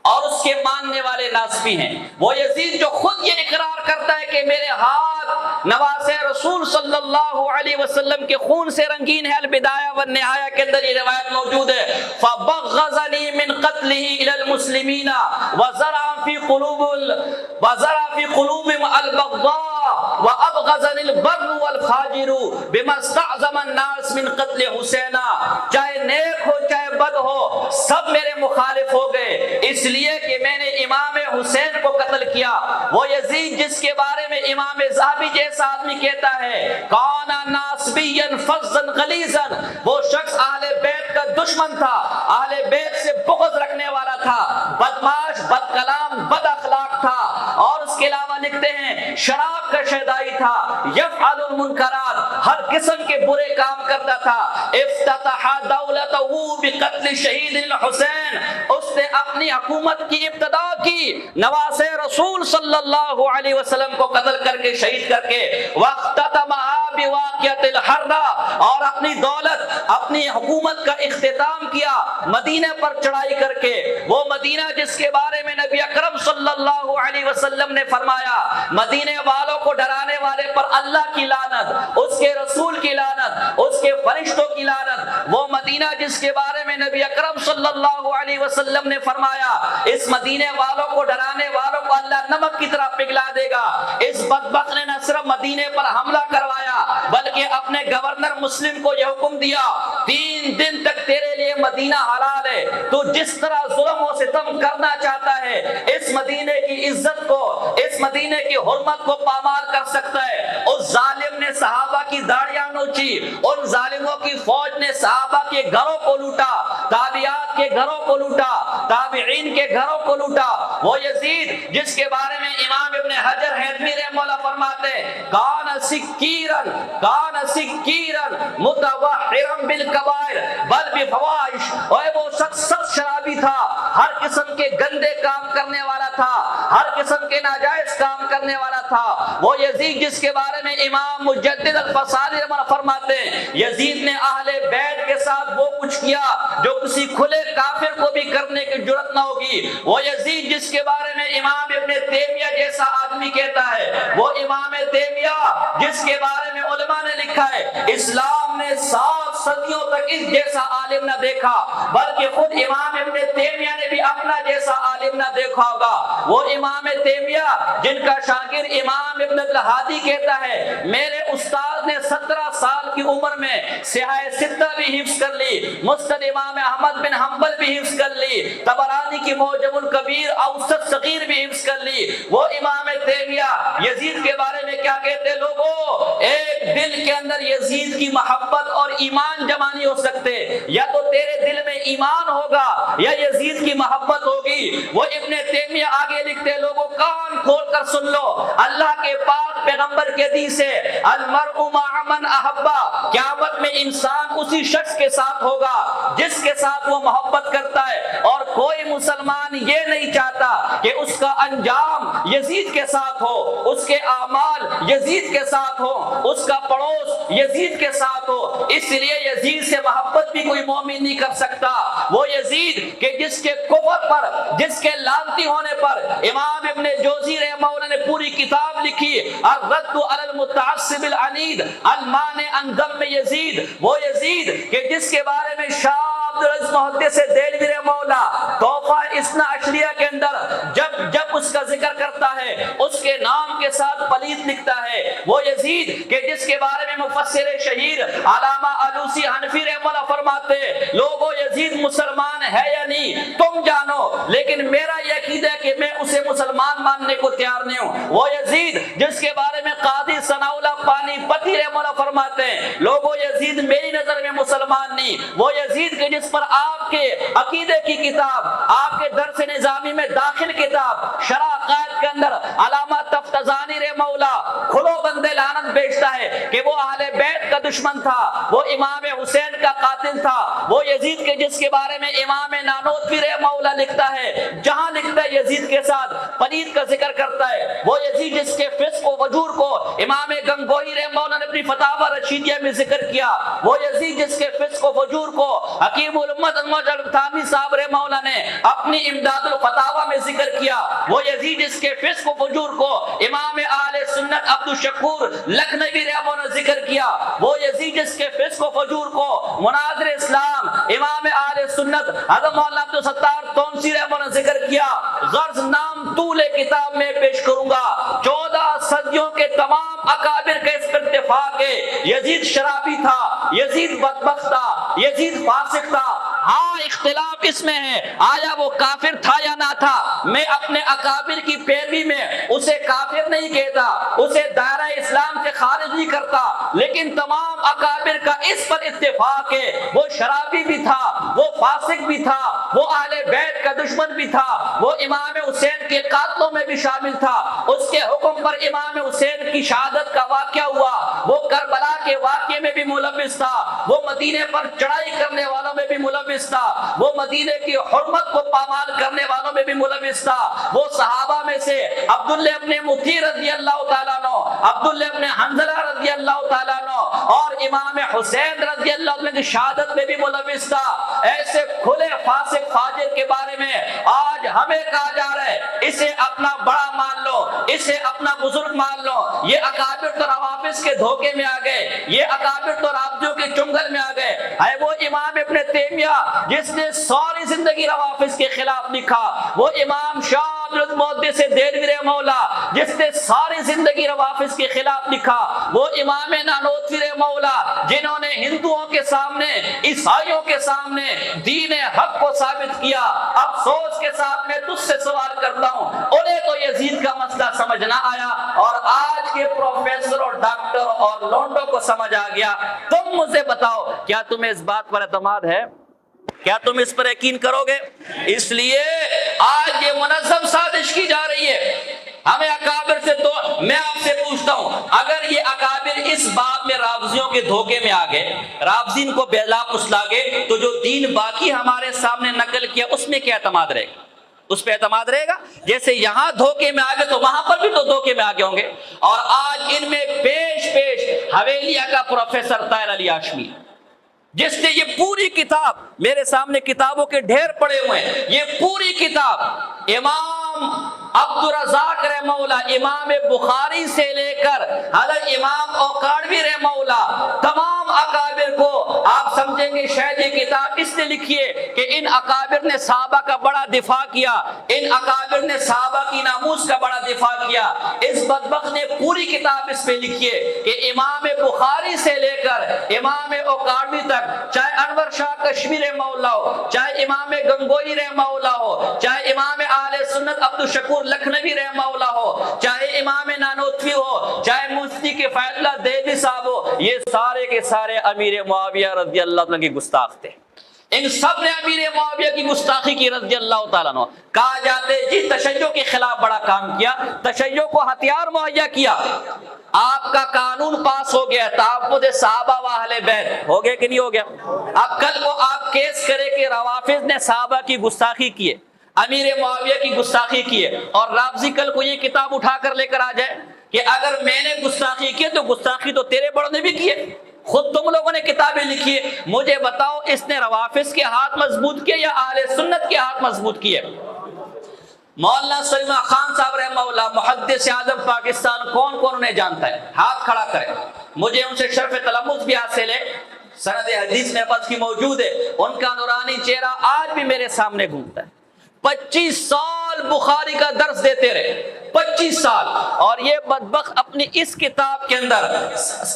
اور اس کے ماننے والے ناصبی ہیں۔ وہ یزید جو خود یہ اقرار کرتا ہے کہ میرے ہاتھ نواسے رسول صلی اللہ علیہ وسلم کے خون سے رنگین ہے۔ البدایہ والنہایہ کے اندر یہ روایت موجود ہے، فَبَغَّضَنِي مِنْ قَتْلِهِ إِلَى الْمُسْلِمِينَ وَزَرَعَ فِي قُلُوبِهِمْ الْبَغْضَاءَ وَأَبْغَضَنِي الْبَرُّ وَالْفَاجِرُ بِمَا اسْتَعْظَمَ النَّاسُ مِنْ قَتْلِ حُسَینَ۔ چاہے نیک ہو چاہے بد ہو، سب میرے مخالف ہو گئے، اس لیے کہ میں نے امام حسین کو قتل کیا۔ وہ یزید جس کے بارے میں امام ذہبی جیسا آدمی کہتا ہے کان ناصبیا فظا غلیظا، وہ شخص اہل بیت کا دشمن تھا، اہل بیت سے بغض رکھنے والا تھا، بدمعاش، بد کلام، بد اخلاق تھا۔ اور اس کے علاوہ لکھتے ہیں شراب کا شیدائی تھا، یفعل المنکرات، ہر قسم کے برے کام کرتا تھا۔ افتتح دولتہ بقتل شہید الحسین، اس نے اپنی حکومت کی ابتدا کی نواسے رسول صلی اللہ علیہ وسلم کو قتل کر کے، شہید کر کے، واختتمها بواقعۃ الحردہ، اور اپنی دولت اپنی حکومت کا اختتام کیا مدینہ پر چڑھائی کر کے۔ وہ مدینہ جس کے بارے میں نبی اکرم صلی اللہ علیہ وسلم نے فرمایا مدینے والوں کو ڈرانے والے پر اللہ کی لعنت، اس کے رسول کی لعنت، اس کے فرشتوں کی لعنت۔ وہ مدینہ جس کے بارے میں نبی اکرم صلی اللہ علیہ وسلم نے فرمایا اس مدینے والوں کو ڈرانے والوں کو اللہ نمک کی طرح پگھلا دے گا۔ اس بدبخت نے نہ صرف مدینے پر حملہ کروایا بلکہ اپنے گورنر مسلم کو یہ حکم دیا 3 دن تک تیرے لیے مدینہ حلال ہے، تو جس طرح ظلم و ستم کرنا چاہتا ہے اس مدینے کی عزت کو، اس مدینے کی حرمت کو پامال کر سکتا ہے۔ اس ظالم نے صحابہ کی داڑیاں نوچی، ان ظالموں کی فوج نے صحابہ کے گھروں کو لوٹا، تابعات کے گھروں کو لوٹا، تابعین کے گھروں کو لوٹا۔ وہ یزید جس کے بارے میں امام ابن حجر حیثمی رحمہ اللہ فرماتے ہیں کان سکیرن متوحرا بالکبائر بل بفواحش، اور وہ شخص سخت شرابی تھا، ہر قسم کے گندے کام کرنے والا تھا، ہر قسم کے ناجائز کام کرنے والا تھا۔ وہ یزید جس کے بارے میں امام مجدد الفسانی فرماتے ہیں یزید نے اہل بیت کے ساتھ وہ کچھ کیا جو کسی کھلے کافر کو بھی کرنے کی جرات نہ ہوگی۔ وہ یزید جس کے بارے میں امام ابن تیمیہ جیسا آدمی کہتا ہے، وہ امام تیمیہ جس کے بارے میں علماء نے لکھا ہے اسلام نے 7 صدیوں تک اس جیسا عالم نہ دیکھا، بلکہ خود امام ابن تیمیہ نے بھی اپنا جیسا عالم نہ دیکھا ہوگا۔ وہ امام تیمیہ جن کا شاگرد امام ابن الہادی کہتا ہے میرے استاد نے 17 سال کی عمر میں صحیح ستہ بھی حفظ کر لی، مسند امام احمد بن حنبل بھی حفظ کر لی، طبرانی کی معجم الکبیر اوسط صغیر بھی حفظ کر لی۔ وہ امام تیمیہ یزید کے بارے میں کیا کہتے لوگوں، ایک دل کے اندر یزید کی محبت اور ایمان جمع نہیں ہو سکتے، یا تو تیرے دل میں ایمان ہوگا یا یزید کی محبت ہوگی۔ وہ ابن تیمیہ آگے لکھتے لوگوں کان کھول کر سن لو، اللہ کے پاک پیغمبر کے حدیث ہے المرء مع من احبا، قیامت میں انسان اسی شخص کے ساتھ ہوگا جس کے ساتھ وہ محبت کرتا ہے، اور کوئی مسلمان یہ نہیں چاہتا کہ اس کا انجام یزید کے ساتھ ہو، اس کے اعمال یزید کے ساتھ ہو، اس کا پڑوس یزید کے ساتھ ہو۔ اس لیے یزید سے محبت بھی کوئی مومن نہیں کر سکتا۔ وہ یزید کہ جس کے کفر پر، جس کے لعنتی ہونے پر امام ابن جوزی رحمہ اللہ نے پوری کتاب لکھی الرد علی المتعصب العنید المانع عن دم یزید، وہ یزید کہ جس کے بارے میں شام عبدالعزیز محدث دہلوی رحمہ اللہ تحفہ اثنا عشریہ کے اندر جب اس کا ذکر کرتا ہے اس کے نام کے ساتھ پلیت لکھتا ہے وہ یزید کہ جس کے بارے میں مفسر شہیر علامہ علوسی حنفی رحمہ اللہ فرماتے لوگوں یزید مسلمان ہے یا نہیں تم جانو، لیکن میرا یہ عقیدہ ہے کہ میں اسے مسلمان ماننے کو تیار نہیں ہوں۔ وہ یزید جس کے بارے میں قاضی ثناء اللہ پانی پتی رحمہ اللہ فرماتے ہیں لوگوں یزید میری نظر میں مسلمان نہیں، وہ یزید کے جس پر آپ کے عقیدے کی کتاب، آپ کے درس نظامی میں داخل کتاب شرح عقائد کے اندر علامہ تفتزانی رحمہ اللہ کھلو بندے لعنت بیچتا ہے کہ وہ اہل بیت کا دشمن تھا، وہ امام حسین کا قاتل تھا۔ وہ یزید کے جس کے بارے میں امام نانوتوی رحمہ اللہ لکھتا ہے، جہاں لکھتا ہے یزید کے ساتھ پلید کا ذکر کرتا ہے، وہ یزید جس کے فسق و فجور کو امام گنگوہی رحمہ اللہ نے اپنی فتاوی رشیدیہ میں ذکر کیا، وہ یزید جس کے فسق و فجور کو حکیم الامت تھامی صاحب رحمہ اللہ نے اپنی امداد الفتاوی میں ذکر کیا، وہ یزید جس کے فسق و فجور کو امام اہل سنت عبد الشکور لکھنوی رحمہ اللہ نے ذکر کیا، وہ یزید جس کے فسق و فجور کو مناظر اسلام امام اہل سنت حضرت مولانا عبد الستار تونسی رحمہ اللہ نے ذکر کیا۔ غرض نام طول کتاب میں پیش کروں گا، 14 صدیوں کے تمام اکابر کا اس پر اتفاق ہے یزید شرابی تھا، یزید بدبخت تھا، یزید فاسق تھا۔ ہاں اختلاف اس میں ہے آیا وہ کافر تھا یا نہ تھا، میں اپنے اکابر کی پیروی میں اسے کافر نہیں کہتا، اسے دائرہ اسلام سے خارج نہیں کرتا، لیکن تمام اکابر کا اس پر اتفاق ہے وہ شرابی بھی تھا، وہ فاسق بھی تھا، وہ اہل بیت کا دشمن بھی تھا، وہ امام حسین کے قاتلوں میں بھی شامل تھا، اس کے حکم پر امام حسین کی شہادت کا واقعہ ہوا، وہ کربلا کے واقعے میں بھی ملوث تھا، وہ مدینے پر چڑھائی کرنے والوں میں بھی ملوث تھا، وہ مدینے کی حرمت کو پامال کرنے والوں میں بھی ملوث تھا، وہ صحابہ میں سے عبداللہ ابن مطیع رضی اللہ تعالیٰ عنہ، عبداللہ ابن حنظلہ رضی اللہ تعالیٰ عنہ اور امام حسین رضی اللہ عنہ کی شہادت میں بھی ملوث تھا۔ ایسے کھلے فاسق فاجر کے بارے میں آج ہمیں کہا جا رہا ہے اسے اپنا بڑا مان لو، اسے اپنا بزرگ مان لو۔ یہ اکابر تو روافض کے دھوکے میں آ گئے، یہ اکابر تو رافضیوں کے چنگل میں آ گئے۔ ہے وہ امام ابن تیمیہ جس نے ساری زندگی روافض کے خلاف لکھا، وہ امام شاہ محدث دہلوی رحمہ اللہ جس نے ساری زندگی روافض کے خلاف لکھا، وہ امام نانوتوی رحمہ اللہ جنہوں نے ہندوؤں کے سامنے عیسائیوں کے سامنے دین حق کو ثابت کیا۔ افسوس کے ساتھ میں تجھ سے سوال کرتا ہوں، انہیں تو یزید کا مسئلہ سمجھ نہ آیا اور آج کے پروفیسر اور ڈاکٹر اور لونڈوں کو سمجھ آ گیا۔ تم مجھے بتاؤ کیا تمہیں اس بات پر اعتماد ہے؟ کیا تم اس پر یقین کرو گے؟ اس لیے آج یہ منظم سازش کی جا رہی ہے ہمیں اکابر سے۔ تو میں آپ سے پوچھتا ہوں اگر یہ اکابر اس بات میں رافضیوں کے دھوکے میں آ گئے، رافضین کو بیلا پسلا گئے، تو جو دین باقی ہمارے سامنے نقل کیا اس میں کیا اعتماد رہے گا؟ اس پہ اعتماد رہے گا؟ جیسے یہاں دھوکے میں آگے تو وہاں پر بھی تو دھوکے میں آگے ہوں گے۔ اور آج ان میں پیش حویلیہ کا پروفیسر طاہر علی ہاشمی جس نے یہ پوری کتاب، میرے سامنے کتابوں کے ڈھیر پڑے ہوئے ہیں، یہ پوری کتاب امام عبدالرزاق رحمہ اللہ، امام بخاری سے لے کر حضرت امام اوقاڑوی رحمہ اللہ، تمام اکابر کو آپ سمجھیں گے شاید یہ کتاب اس نے لکھی ہے کہ ان اکابر نے صحابہ کا بڑا دفاع کیا، ان اکابر نے صحابہ کی ناموس کا بڑا دفاع کیا۔ اس بدبخت نے پوری کتاب اس پہ لکھی ہے کہ امام بخاری سے لے کر امام اوقاڑوی تک، چاہے انور شاہ کشمیر رحمہ اللہ ہو، چاہے امام گنگوہی رحمہ اللہ ہو، چاہے امام اہل سنت عبد الشکور لکھنوی رحمہ اللہ ہو، چاہے امام نانوتوی ہو، چاہے مفتی کے فیض اللہ دہلوی صاحب ہو، یہ سارے کے سارے امیر معاویہ رضی اللہ عنہ کے گستاخ تھے۔ ان سب نے امیر معاویہ کی گستاخی کی رضی اللہ تعالیٰ عنہ۔ کہا جاتے جی تشیع کے خلاف بڑا کام کیا، تشیع کو ہتھیار مہیا کیا، آپ کا قانون پاس ہو گیا، تحفظ صحابہ و اہل بیت ہو گیا کہ نہیں ہو گیا؟ اب کل کو آپ کیس کرے کہ روافض نے صحابہ کی گستاخی کیے، امیر معاویہ کی گستاخی کیے، اور رافضی کل کو یہ کتاب اٹھا کر لے کر آ جائے کہ اگر میں نے گستاخی کی تو گستاخی تو تیرے بڑوں نے بھی کیے، خود تم لوگوں نے کتابیں لکھی ہے، مجھے بتاؤ اس نے روافض کے ہاتھ مضبوط کیے یا اہل سنت کے ہاتھ مضبوط کیے؟ مولانا سلمان خان صاحب رحمہ اللہ محدث اعظم پاکستان، کون کون انہیں جانتا ہے؟ ہاتھ کھڑا کرے، مجھے ان سے شرف تلمس بھی حاصل ہے۔ سند حدیث میرے پاس کی موجود ہے، ان کا نورانی چہرہ آج بھی میرے سامنے گھومتا ہے۔ 25 سال بخاری کا درس دیتے رہے، 25 سال، اور یہ بدبخت اپنی اس کتاب کے اندر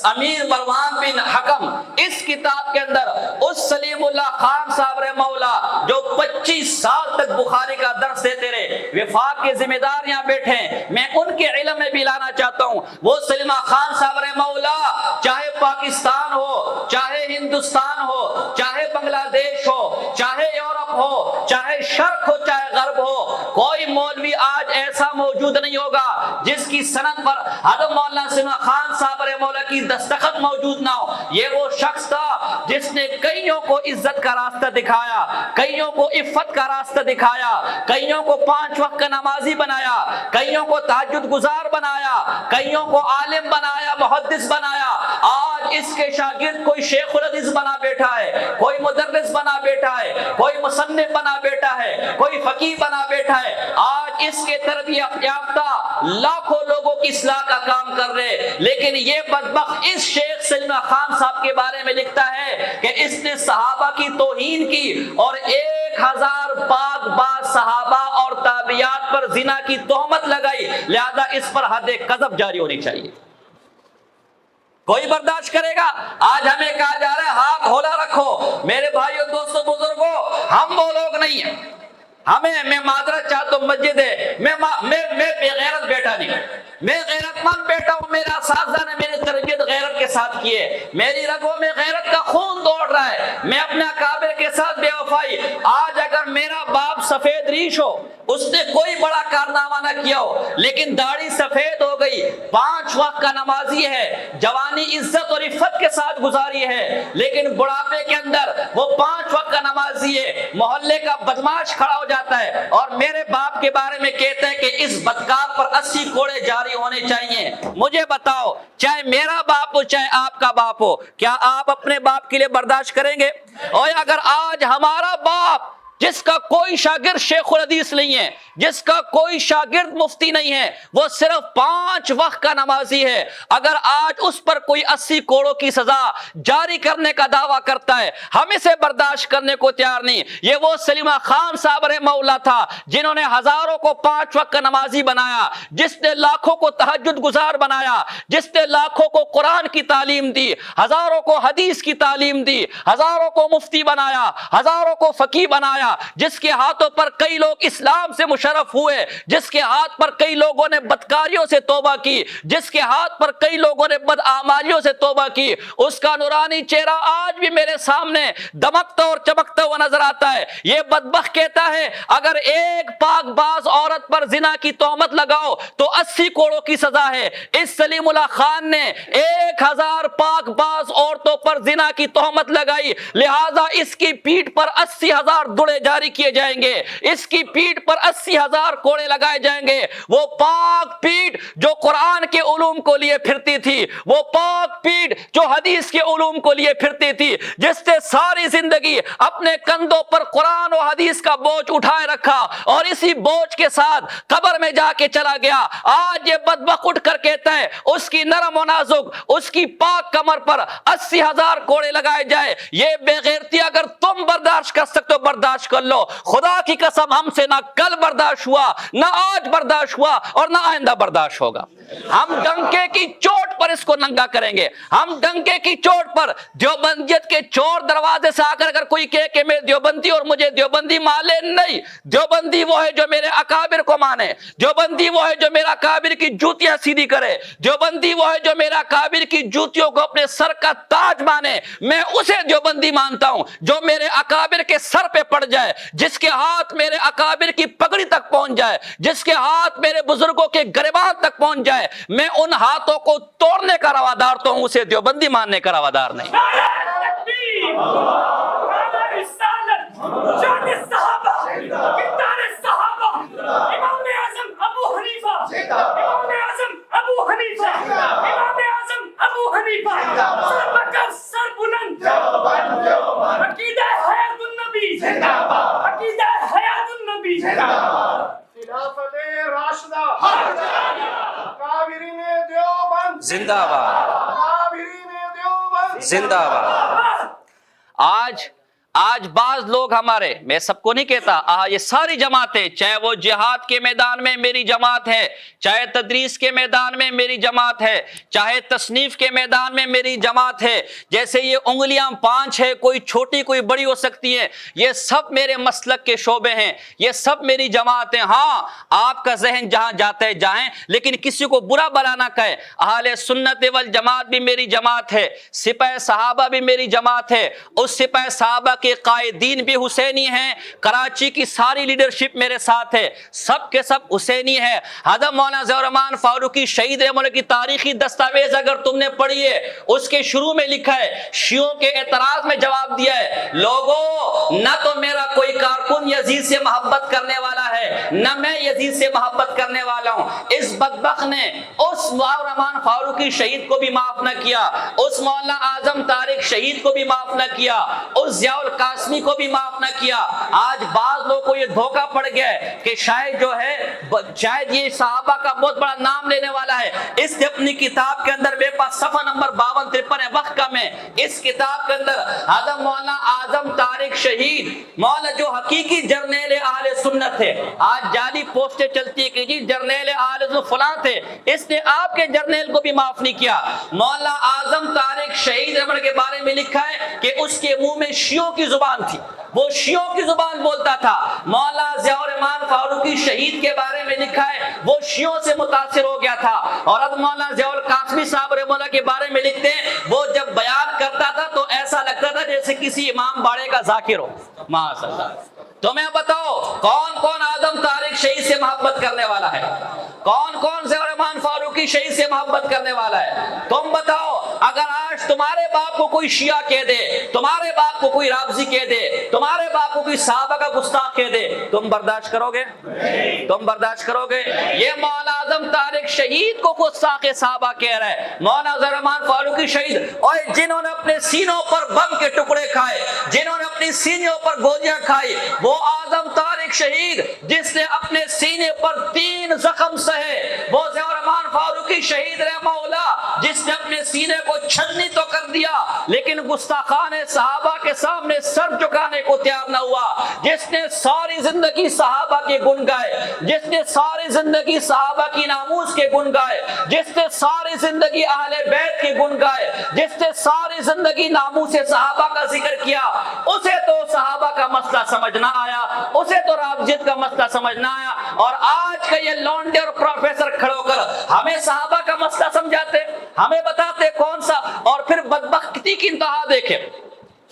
امیر مروان بن حکم، اس کتاب کے اندر اس سلیم اللہ خان صاحب رحمہ اللہ جو 25 سال تک بخاری کا درس دیتے رہے، وفاق کے ذمہ دار یہاں بیٹھے ہیں، میں ان کے علم میں بھی لانا چاہتا ہوں۔ وہ سلیم خان صاحب رحمہ اللہ چاہے پاکستان ہو، چاہے ہندوستان ہو، چاہے بنگلہ دیش ہو، چاہے یورپ ہو، چاہے شرق ہو، چاہے غرب ہو، کوئی مولوی آج ایسا موجود نہیں ہوگا جس کی سند پر حضرت مولانا سلیم خان صاحب رحمہ اللہ کی دستخط موجود نہ ہو۔ یہ وہ شخص تھا جس نے کئیوں کو عزت کا راستہ دکھایا، کئیوں کو عفت کا راستہ دکھایا، کئیوں کو 5 وقت کا نمازی بنایا، کئیوں کو تہجد گزار بنایا، کئیوں کو عالم بنایا، محدث بنایا۔ آج اس کے شاگرد کوئی شیخ الحدیث بنا بیٹھا ہے، کوئی مدرس بنا بیٹھا ہے، کوئی مصنف بنا بیٹھا ہے، کوئی فقیہ بنا بیٹھا ہے۔ آج اس کے تربیت یافتہ لاکھوں لوگوں کی اصلاح کا کام کر رہے، لیکن یہ بدبخت اس شیخ سلیم خان صاحب کے بارے میں لکھتا ہے کہ اس نے صحابہ کی توہین کی اور 1000 پاک باز صحابہ اور تابعیات پر زنا کی تہمت لگائی، لہذا اس پر حد قذف جاری ہونی چاہیے۔ کوئی برداشت کرے گا؟ آج ہمیں کہا جا رہا ہے ہاتھ ہولا رکھو۔ میرے بھائیوں، دوستوں، بزرگوں، ہم وہ لوگ نہیں ہیں۔ میں معذرت چاہتا ہوں، مسجد ہے، میں بے غیرت بیٹا نہیں، میں غیرت مند بیٹا ہوں۔ میرا اساتذہ نے میری تربیت غیرت کے ساتھ کی ہے، میری رگوں میں غیرت کا خون دوڑ رہا ہے۔ میں اپنے اکابر کے ساتھ بے وفائی، آج اگر میرا باپ سفید ریش ہو، اس نے کوئی بڑا کارنامہ نہ کیا ہو، لیکن داڑھی سفید ہو گئی، 5 وقت کا نمازی ہے، جوانی عزت اور عفت کے ساتھ گزاری ہے، لیکن بڑھاپے کے اندر وہ 5 وقت کا نمازی ہے، محلے کا بدماش کھڑا ہو جاتا ہے اور میرے باپ کے بارے میں کہتا ہے کہ اس بدکار پر 80 کوڑے جاری ہونے چاہیے۔ مجھے بتاؤ، چاہے میرا باپ ہو چاہے آپ کا باپ ہو، کیا آپ اپنے باپ کے لیے برداشت کریں گے؟ اور اگر آج ہمارا باپ جس کا کوئی شاگرد شیخ الحدیث نہیں ہے، جس کا کوئی شاگرد مفتی نہیں ہے، وہ صرف 5 وقت کا نمازی ہے، اگر آج اس پر کوئی 80 کوڑوں کی سزا جاری کرنے کا دعویٰ کرتا ہے، ہم اسے برداشت کرنے کو تیار نہیں۔ یہ وہ سلیم خان صاحب رحمہ اللہ تھا جنہوں نے ہزاروں کو 5 وقت کا نمازی بنایا، جس نے لاکھوں کو تہجد گزار بنایا، جس نے لاکھوں کو قرآن کی تعلیم دی، ہزاروں کو حدیث کی تعلیم دی، ہزاروں کو مفتی بنایا، ہزاروں کو فقیہ بنایا، جس کے ہاتھوں پر کئی لوگ اسلام سے مشرف ہوئے، جس کے ہاتھ پر کئی لوگوں نے بدکاریوں سے توبہ کی، جس کے ہاتھ پر کئی لوگوں نے بدعمالیوں سے توبہ کی، اس کا نورانی چہرہ آج بھی میرے سامنے دمکتا اور چمکتا ہوا نظر آتا ہے۔ یہ بدبخت کہتا ہے اگر ایک پاک باز عورت پر زنا کی تہمت لگاؤ تو 80 کوڑوں کی سزا ہے۔ اس سلیم اللہ خان نے 1000 پاک باز عورتوں پر زنا کی تہمت لگائی، لہذا اس کی پیٹھ پر 80,000 دڑے جاری کیے جائیں گے، اس کی پیٹھ پر 80,000 کوڑے لگائے جائیں گے۔ وہ پاک پیٹھ جو قرآن کے علوم کو لیے پھرتی تھی، وہ پاک پیٹھ جو حدیث کے علوم کو لیے پھرتی تھی، جس نے ساری زندگی اپنے کندھوں پر قرآن و حدیث کا بوجھ اٹھائے رکھا اور اسی بوجھ کے ساتھ قبر میں جا کے چلا گیا، آج یہ بدبخت اٹھ کر کہتا ہے اس کی نرم و نازک، اس کی پاک کمر پر 80,000 کوڑے لگائے جائے۔ یہ بے غیرتی اگر تم برداشت کر سکتے ہو برداشت کر لو، خدا کی قسم ہم سے نہ کل برداشت ہوا، نہ آج برداشت ہوا اور نہ آئندہ برداشت ہوگا۔ ہم ڈنکے کی چوٹ پر اس کو ننگا کریں گے، ہم ڈنکے کی چوٹ پر دیوبندیت کے چور دروازے سے آ کر اگر کوئی کہے کہ میں دیوبندی اور مجھے دیوبندی مانے، نہیں، دیوبندی وہ ہے جو میرے اکابر کو مانے، دیوبندی وہ ہے جو میرا اکابر کی جوتیاں سیدھی کرے، دیوبندی وہ ہے جو میرا اکابر کی جوتیوں کو اپنے سر کا تاج مانے۔ میں اسے دیوبندی مانتا ہوں جو میرے اکابر کے سر پہ پڑ جائے، جس کے ہاتھ میرے اکابر کی پگڑی تک پہنچ جائے، جس کے ہاتھ میرے بزرگوں کے گریبان تک پہنچ جائے، میں ان ہاتھوں کو توڑنے کا روادار تو ہوں، اسے دیوبندی ماننے کا روادار نہیں۔ زندہ باد، زندہ باد۔ آج بعض لوگ ہمارے، میں سب کو نہیں کہتا، یہ ساری جماعتیں، چاہے وہ جہاد کے میدان میں میری جماعت ہے، چاہے تدریس کے میدان میں میری جماعت ہے، چاہے تصنیف کے میدان میں میری جماعت ہے، جیسے یہ انگلیاں 5 ہے، کوئی چھوٹی کوئی بڑی ہو سکتی ہیں، یہ سب میرے مسلک کے شعبے ہیں، یہ سب میری جماعت ہیں۔ ہاں آپ کا ذہن جہاں جاتا ہے جائیں، لیکن کسی کو برا بلا نہ کہے۔ اہل سنت والجماعت بھی میری جماعت ہے، سپہ صحابہ بھی میری جماعت ہے، اس سپہ صحابہ کے قائدین بھی حسینی ہیں، کراچی کی ساری لیڈرشپ میرے ساتھ ہے، سب کے سب حسینی ہے۔ حضرت مولانا ضیاء الرحمن فاروقی شہید رحمہ اللہ کی تاریخی دستاویز اگر تم نے پڑھی ہے، اس کے شروع میں لکھا ہے، شیعوں کے اعتراض میں جواب دیا ہے، لوگوں نہ تو میرا کوئی کارکن یزید سے محبت کرنے والا ہے، نہ میں یزید سے محبت کرنے والا ہوں۔ اس بدبخت نے اس ضیاء الرحمن فاروقی شہید کو بھی معاف نہ کیا، اس مولانا اعظم طارق شہید کو بھی معاف نہ کیا، اس ضیاء القاسمی کو بھی معاف نہ کیا۔ آج بعض لوگوں کو یہ دھوکہ پڑ گیا ہے کہ شاید جو ہے شاید یہ صحابہ کا بہت بڑا نام لینے والا ہے۔ اس نے اپنی کتاب کے اندر، میرے پاس صفحہ نمبر 52-53 ہے، وقت کم ہے، اس کتاب کے اندر حضرت مولانا اعظم طارق شہید، مولانا جو حقیقی جرنیل اہل سنت ہے، آج جعلی پوسٹیں چلتی ہے کہ جی جرنیل اہل سنت فلاں تھے، اس نے آپ کے جرنیل کو بھی معاف نہیں کیا۔ مولانا اعظم طارق شہید کے بارے میں لکھا ہے کہ اس کے منہ میں شیعوں کی زبان تھی، وہ شیعوں کی زبان بولتا تھا۔ مولانا ضیاء الرحمن فاروقی شہید کے بارے میں لکھا ہے وہ شیعوں سے متاثر ہو گیا تھا۔ اور اب مولانا ضیاء القاسمی صاحب رحمہ اللہ کے بارے میں لکھتے ہیں وہ جب بیان کرتا تھا تو ایسا لگتا تھا جیسے کسی امام باڑے کا ذاکر ہو۔ معاذ اللہ۔ تمہیں بتاؤ کون کون اعظم طارق شہید سے محبت کرنے والا ہے؟ کون کون ضیاء الرحمن فاروقی شہید سے محبت کرنے والا ہے؟ تم بتاؤ۔ اگر آج تمہارے باپ کو کوئی شیعہ کہہ دے، تمہارے باپ کو کوئی رافضی کہہ دے، تمہارے باپ کو کوئی صحابہ کا گستاخ کہہ دے، تم برداشت کرو گے؟ تم برداشت کرو گے؟ یہ مولانا اعظم طارق شہید کو گستاخ صحابہ کہہ رہا ہے، مولانا ضیاء الرحمن فاروقی شہید، اور جنہوں نے اپنے سینوں پر بم کے ٹکڑے کھائے، جنہوں نے اپنی سینوں پر گولیاں کھائی، وہ اعظم طارق شہید جس نے اپنے سینے پر 3 زخم سہے، وہ ضیاء الرحمن فاروقی شہید رحمہ اللہ جس نے اپنے سینے کو چھلنی تو کر دیا لیکن گستاخان صحابہ کے سامنے سر جھکانے کو تیار نہ ہوا، جس نے ساری زندگی صحابہ کے گن گائے، جس نے ساری زندگی صحابہ کی ناموس کے گن گائے، جس نے ساری زندگی اہل بیت کے گن گائے، جس نے ساری زندگی ناموس صحابہ کا ذکر کیا، اسے تو صحابہ کا مسئلہ سمجھ نہ آیا، اسے تو رافضیت کا مسئلہ سمجھ نہ آیا، اور آج کا یہ لونڈے اور پروفیسر کھڑے ہو کر ہمیں صحابہ کا مسئلہ سمجھاتے، ہمیں بتاتے کون سا، اور پھر بدبختی کی انتہا دیکھے،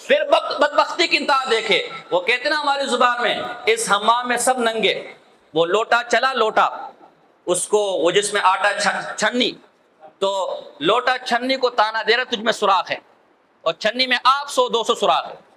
پھر بدبختی کی انتہا دیکھے۔ وہ کہتے ہیں نا ہماری زبان میں، اس حمام میں سب ننگے، وہ لوٹا چلا لوٹا، اس کو وہ جس میں آٹا چھنی، تو لوٹا چھنی کو تانا دے رہا تجھ میں سوراخ ہے، اور چھنی میں آپ 100-200 سوراخ ہے۔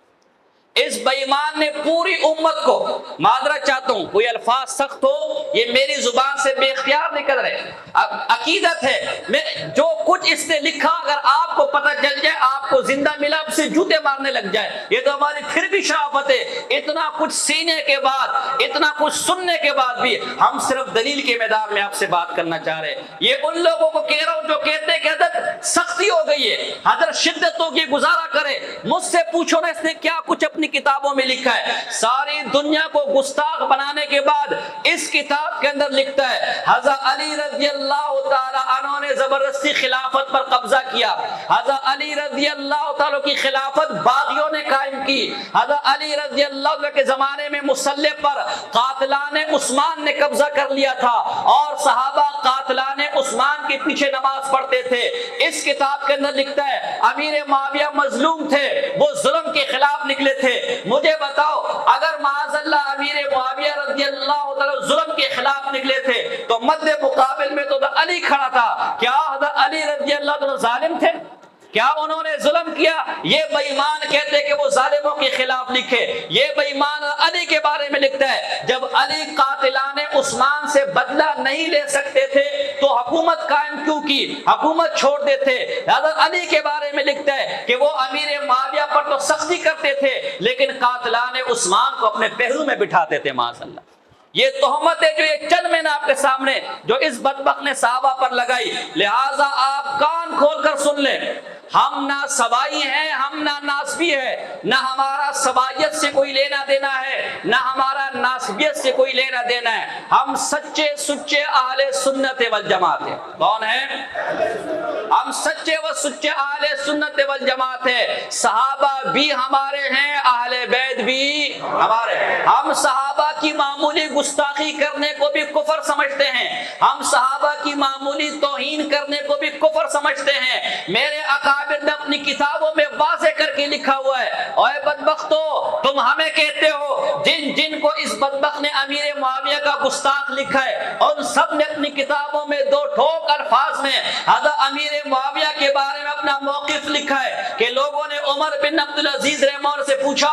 اس بے ایمان نے پوری امت کو، معذرت چاہتا ہوں کوئی الفاظ سخت ہو، یہ میری زبان سے بے اختیار نکل رہے، عقیدت ہے، میں جو کچھ اس نے لکھا اگر آپ کو پتہ چل جائے، آپ کو زندہ ملا آپ سے جوتے مارنے لگ جائے۔ یہ تو ہماری پھر بھی شرافت ہے، اتنا کچھ سینے کے بعد، اتنا کچھ سننے کے بعد بھی ہم صرف دلیل کے میدان میں آپ سے بات کرنا چاہ رہے ہیں۔ یہ ان لوگوں کو کہہ رہا ہوں جو کہتے ہیں کہ حضرت سختی ہو گئی ہے، حضرت شدت ہو گئی، گزارا کرے، مجھ سے پوچھو نا اس نے کیا کچھ اپنی کتابوں میں لکھا ہے۔ ساری دنیا کو گستاخ بنانے کے بعد اس کتاب کے اندر لکھتا ہے حضرت علی رضی اللہ تعالی عنہ نے زبردستی خلافت پر قبضہ کیا، حضرت علی رضی اللہ تعالی کی خلافت باغیوں نے قائم کی، حضرت علی رضی اللہ عنہ کے زمانے میں مسلح پر قاتلان عثمان نے قبضہ کر لیا تھا، اور صحابہ قاتلان عثمان کے پیچھے نماز پڑھتے تھے۔ اس کتاب کے اندر لکھتا ہے امیر معاویہ مظلوم تھے، وہ ظلم کے خلاف نکلے تھے۔ مجھے بتاؤ اگر معاذ اللہ امیر معاویہ رضی اللہ تعالی ظلم کے خلاف نکلے تھے تو مد مقابل میں تو علی کھڑا تھا، کیا حضرت علی رضی اللہ تعالی ظالم تھے؟ کیا انہوں نے ظلم کیا؟ یہ بے ایمان کہتے کہ وہ ظالموں کے خلاف لکھے۔ یہ بے ایمان علی کے بارے میں لکھتا ہے جب علی قاتلان عثمان سے بدلہ نہیں لے سکتے تھے تو حکومت قائم کیوں کی، حکومت چھوڑ دیتے۔ حضرت علی کے بارے میں لکھتا ہے کہ وہ امیر معاویہ پر تو سختی کرتے تھے لیکن قاتلان عثمان کو اپنے پہلو میں بٹھاتے تھے۔ معاذ اللہ، یہ تہمت ہے جو یہ چند میں نے آپ کے سامنے جو اس بدبخت نے صحابہ پر لگائی، لہٰذا آپ کان کھول کر سن لیں۔ ہم نہ سبائی ہیں، ہم نہ ناسبی ہے، نہ ہمارا سبائیت سے کوئی لینا دینا ہے، نہ ہمارا ناسبیت سے کوئی لینا دینا ہے۔ ہم سچے سچے اہل سنت والجماعت ہیں۔ کون ہیں؟ ہم سچے و سچے اہل سنت والجماعت ہیں۔ صحابہ بھی ہمارے ہیں، اہل بیت بھی ہمارے ہیں۔ ہم صحابہ کی معمولی گستاخی کرنے کو بھی کفر سمجھتے ہیں، ہم صحابہ کی معمولی توہین کرنے کو بھی کفر سمجھتے ہیں۔ میرے اکابر نے اپنی کتابوں میں واضح کر کے لکھا ہوا ہے، اے بدبختو، تم ہمیں کہتے ہو جن جن کو اس بدبخت نے امیر معاویہ کا گستاخ لکھا ہے، اور سب نے اپنی کتابوں میں دو ٹھوک الفاظ میں حضرت امیر معاویہ کے بارے میں اپنا موقف لکھا ہے کہ لوگوں نے عمر بن عبدالعزیز رحمہ اللہ سے پوچھا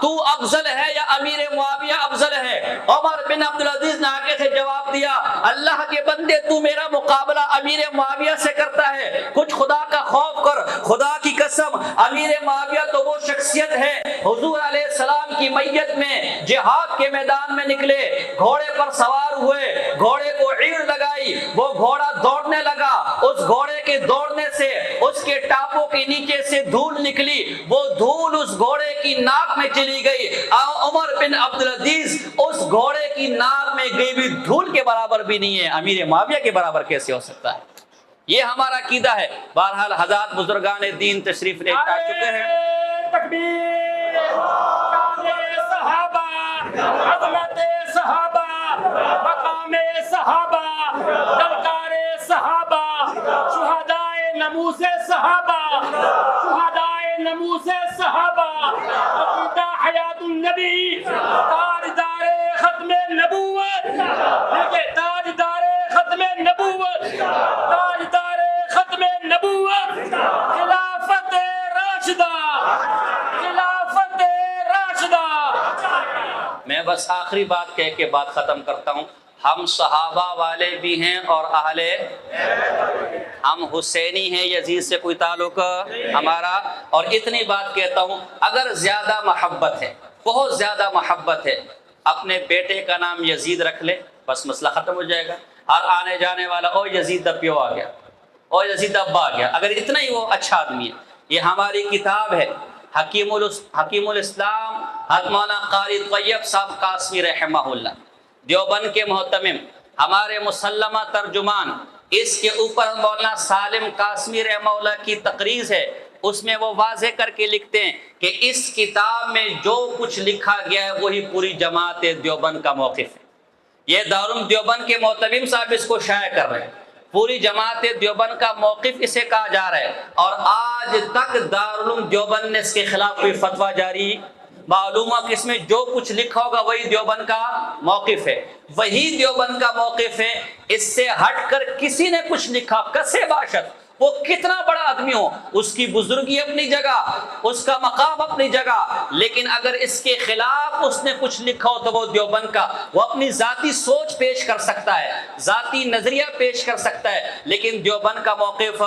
تو افضل ہے یا امیر معاویہ افضل ہے؟ عمر بن عبدالعزیز نے آگے سے جواب دیا، اللہ کے بندے تو میرا مقابلہ امیر معاویہ سے کرتا ہے، کچھ خدا کا خوف کر، خدا کی قسم امیر معاویہ تو وہ شخصیت ہے، حضور علیہ السلام کی میت میں جہاد کے میدان میں نکلے، گھوڑے پر سوار ہوئے، گھوڑے کو عیر لگائی، وہ گھوڑا دوڑنے لگا، اس گھوڑے کے دوڑنے سے اس کے ٹاپوں کے نیچے سے دھول نکلی، وہ دھول اس گھوڑے کی ناک میں چلی گئی، عمر بن عبدالعزیز اس گھوڑے کی ناک میں گئی بھی دھول کے برابر بھی نہیں ہے، امیر معاویہ کے برابر کیسے ہو سکتا ہے؟ یہ ہمارا عقیدہ ہے۔ بہرحال حضرات بزرگان دین تشریف لے آ چکے ہیں۔ تکبیر، صحابہ، عظمت صحابہ، مقام صحابہ، دلکار صحابہ، شہدائے نموس صحابہ، شہدائے نموس صحابہ، عقیدہ حیات النبی، تاجدار ختم نبوت، دیکھیں تاجدار ختم نبوت، تاجدار ختم نبوت، خلافت راشدہ، خلافت راشدہ۔ میں بس آخری بات کہہ کے بات ختم کرتا ہوں، ہم صحابہ والے بھی ہیں اور اہل، ہم حسینی ہیں، یزید سے کوئی تعلق ہمارا، اور اتنی بات کہتا ہوں، اگر زیادہ محبت ہے، بہت زیادہ محبت ہے، اپنے بیٹے کا نام یزید رکھ لے، بس مسئلہ ختم ہو جائے گا۔ ہر آنے جانے والا او یزید دا پیو آ گیا، او یزید ابا آ گیا، اگر اتنا ہی وہ اچھا آدمی ہے۔ یہ ہماری کتاب ہے، حکیم الاسلام حضرت مولانا قاری طیب صاحب قاسمی رحمہ اللہ، دیوبند کے محتمم، ہمارے مسلمہ ترجمان، اس کے اوپر مولانا سالم قاسمی رحمہ اللہ کی تقریر ہے، اس میں وہ واضح کر کے لکھتے ہیں کہ اس کتاب میں جو کچھ لکھا گیا ہے وہی پوری جماعت دیوبند کا موقف ہے۔ یہ دارالعلوم دیوبند کے محتمم صاحب اس کو شائع کر رہے ہیں، پوری جماعت دیوبند کا موقف اسے کہا جا رہا ہے، اور آج تک دارالعلوم دیوبند نے اس کے خلاف کوئی فتویٰ جاری معلومہ کہ اس میں جو کچھ لکھا ہوگا وہی دیوبند کا موقف ہے، وہی دیوبند کا موقف ہے۔ اس سے ہٹ کر کسی نے کچھ لکھا، کسے باشد، وہ کتنا بڑا آدمی ہو، اس کی بزرگی اپنی جگہ، اس کا مقام اپنی جگہ، لیکن اگر اس کے خلاف اس نے کچھ لکھا ہو تو وہ دیوبند کا، وہ اپنی ذاتی سوچ پیش کر سکتا ہے، ذاتی نظریہ پیش کر سکتا ہے، لیکن دیوبند کا موقف،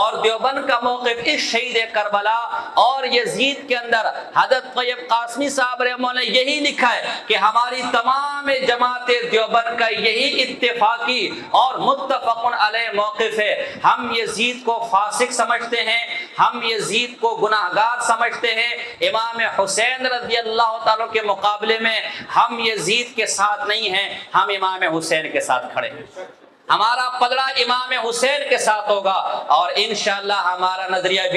اور دیوبند کا موقف اس شہید کربلا اور یزید کے اندر حضرت طیب قاسمی صاحب رحمہ اللہ نے یہی لکھا ہے کہ ہماری تمام جماعت دیوبند کا یہی اتفاقی اور متفق علیہ موقف ہے۔ ہم یزید کو فاسق سمجھتے ہیں، ہم یزید کو گناہگار سمجھتے ہیں، امام حسین رضی اللہ تعالیٰ کے مقابلے میں ہم یزید کے ساتھ نہیں ہیں، ہم امام حسین کے ساتھ کھڑے ہیں، ہمارا پلڑا امام حسین کے ساتھ ہوگا، اور انشاءاللہ ہمارا نظریہ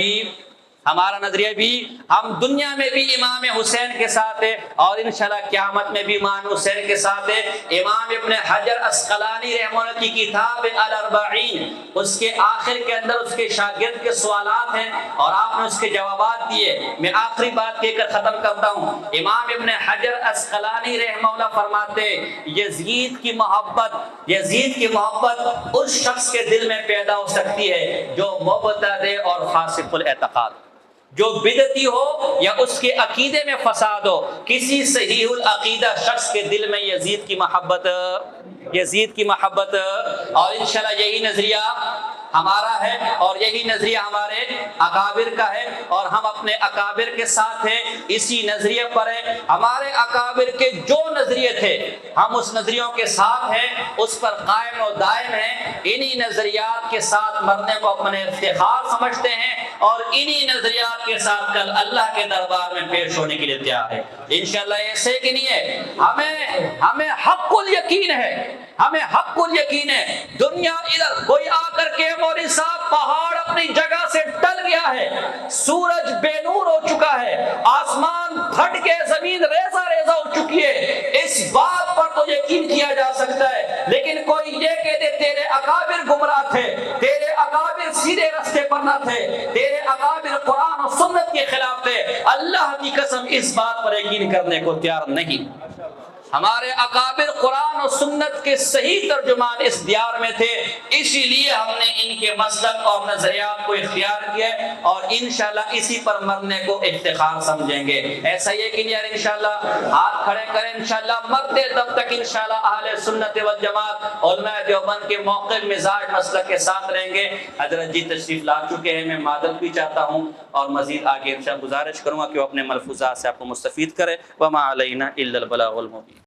بھی ہم دنیا میں بھی امام حسین کے ساتھ ہے، اور انشاءاللہ قیامت میں بھی امام حسین کے ساتھ ہے۔ امام ابن حجر عسقلانی رحمہ اللہ کی کتاب الاربعین، اس کے آخر کے اندر اس کے شاگرد کے سوالات ہیں اور آپ نے اس کے جوابات دیے۔ میں آخری بات کہہ کر ختم کرتا ہوں۔ امام ابن حجر عسقلانی رحمہ اللہ فرماتے یزید کی محبت اس شخص کے دل میں پیدا ہو سکتی ہے جو مبتدع اور فاسق الاعتقاد، جو بدعتی ہو یا اس کے عقیدے میں فساد ہو، کسی صحیح العقیدہ شخص کے دل میں یزید کی محبت، اور انشاءاللہ یہی نظریہ ہمارا ہے اور یہی نظریہ ہمارے اکابر کا ہے، اور ہم اپنے اکابر کے ساتھ ہیں، اسی نظریے پر ہیں۔ ہمارے اکابر کے جو نظریے تھے ہم اس نظریوں کے ساتھ ہیں، اس پر قائم و دائم ہیں، انہی نظریات کے ساتھ مرنے کو اپنے افتخار سمجھتے ہیں، اور انہی نظریات کے ساتھ کل اللہ کے دربار میں پیش ہونے کے لیے تیار ہے انشاءاللہ۔ ایسے کہ نہیں ہے، ہمیں حق الیقین ہے، ہمیں حق الیقین ہے۔ دنیا ادھر کوئی آ کر کے مولوی صاحب پہاڑ اپنی جگہ سے ٹل گیا ہے، سورج بے نور ہو چکا ہے، آسمان پھٹ کے زمین ریزہ ریزہ ہو چکی ہے، اس بات پر تو یقین کیا جا سکتا ہے۔ لیکن کوئی یہ کہہ دے تیرے اکابر گمراہ تھے، تیرے اکابر سیدھے راستے پر نہ تھے، تیرے اکابر قرآن و سنت کے خلاف تھے، اللہ کی قسم اس بات پر یقین کرنے کو تیار نہیں۔ ہمارے اکابر قرآن و سنت کے صحیح ترجمان اس دیار میں تھے، اسی لیے ہم نے ان کے مسلک اور نظریات کو اختیار کیا اور انشاءاللہ اسی پر مرنے کو افتخار سمجھیں گے۔ ایسا یہ کہ یار انشاءاللہ ہاتھ کھڑے کریں، انشاءاللہ مرتے دم تک انشاءاللہ اہل سنت والجماعت علماء دیوبند کے موقف مزاج مسلک کے ساتھ رہیں گے۔ حضرت جی تشریف لا چکے ہیں، میں معذرت بھی چاہتا ہوں اور مزید آگے انشاءاللہ گزارش کروں گا کہ وہ اپنے ملفوظات سے آپ کو مستفید کرے۔ وما علینا الا البلاغ المبین۔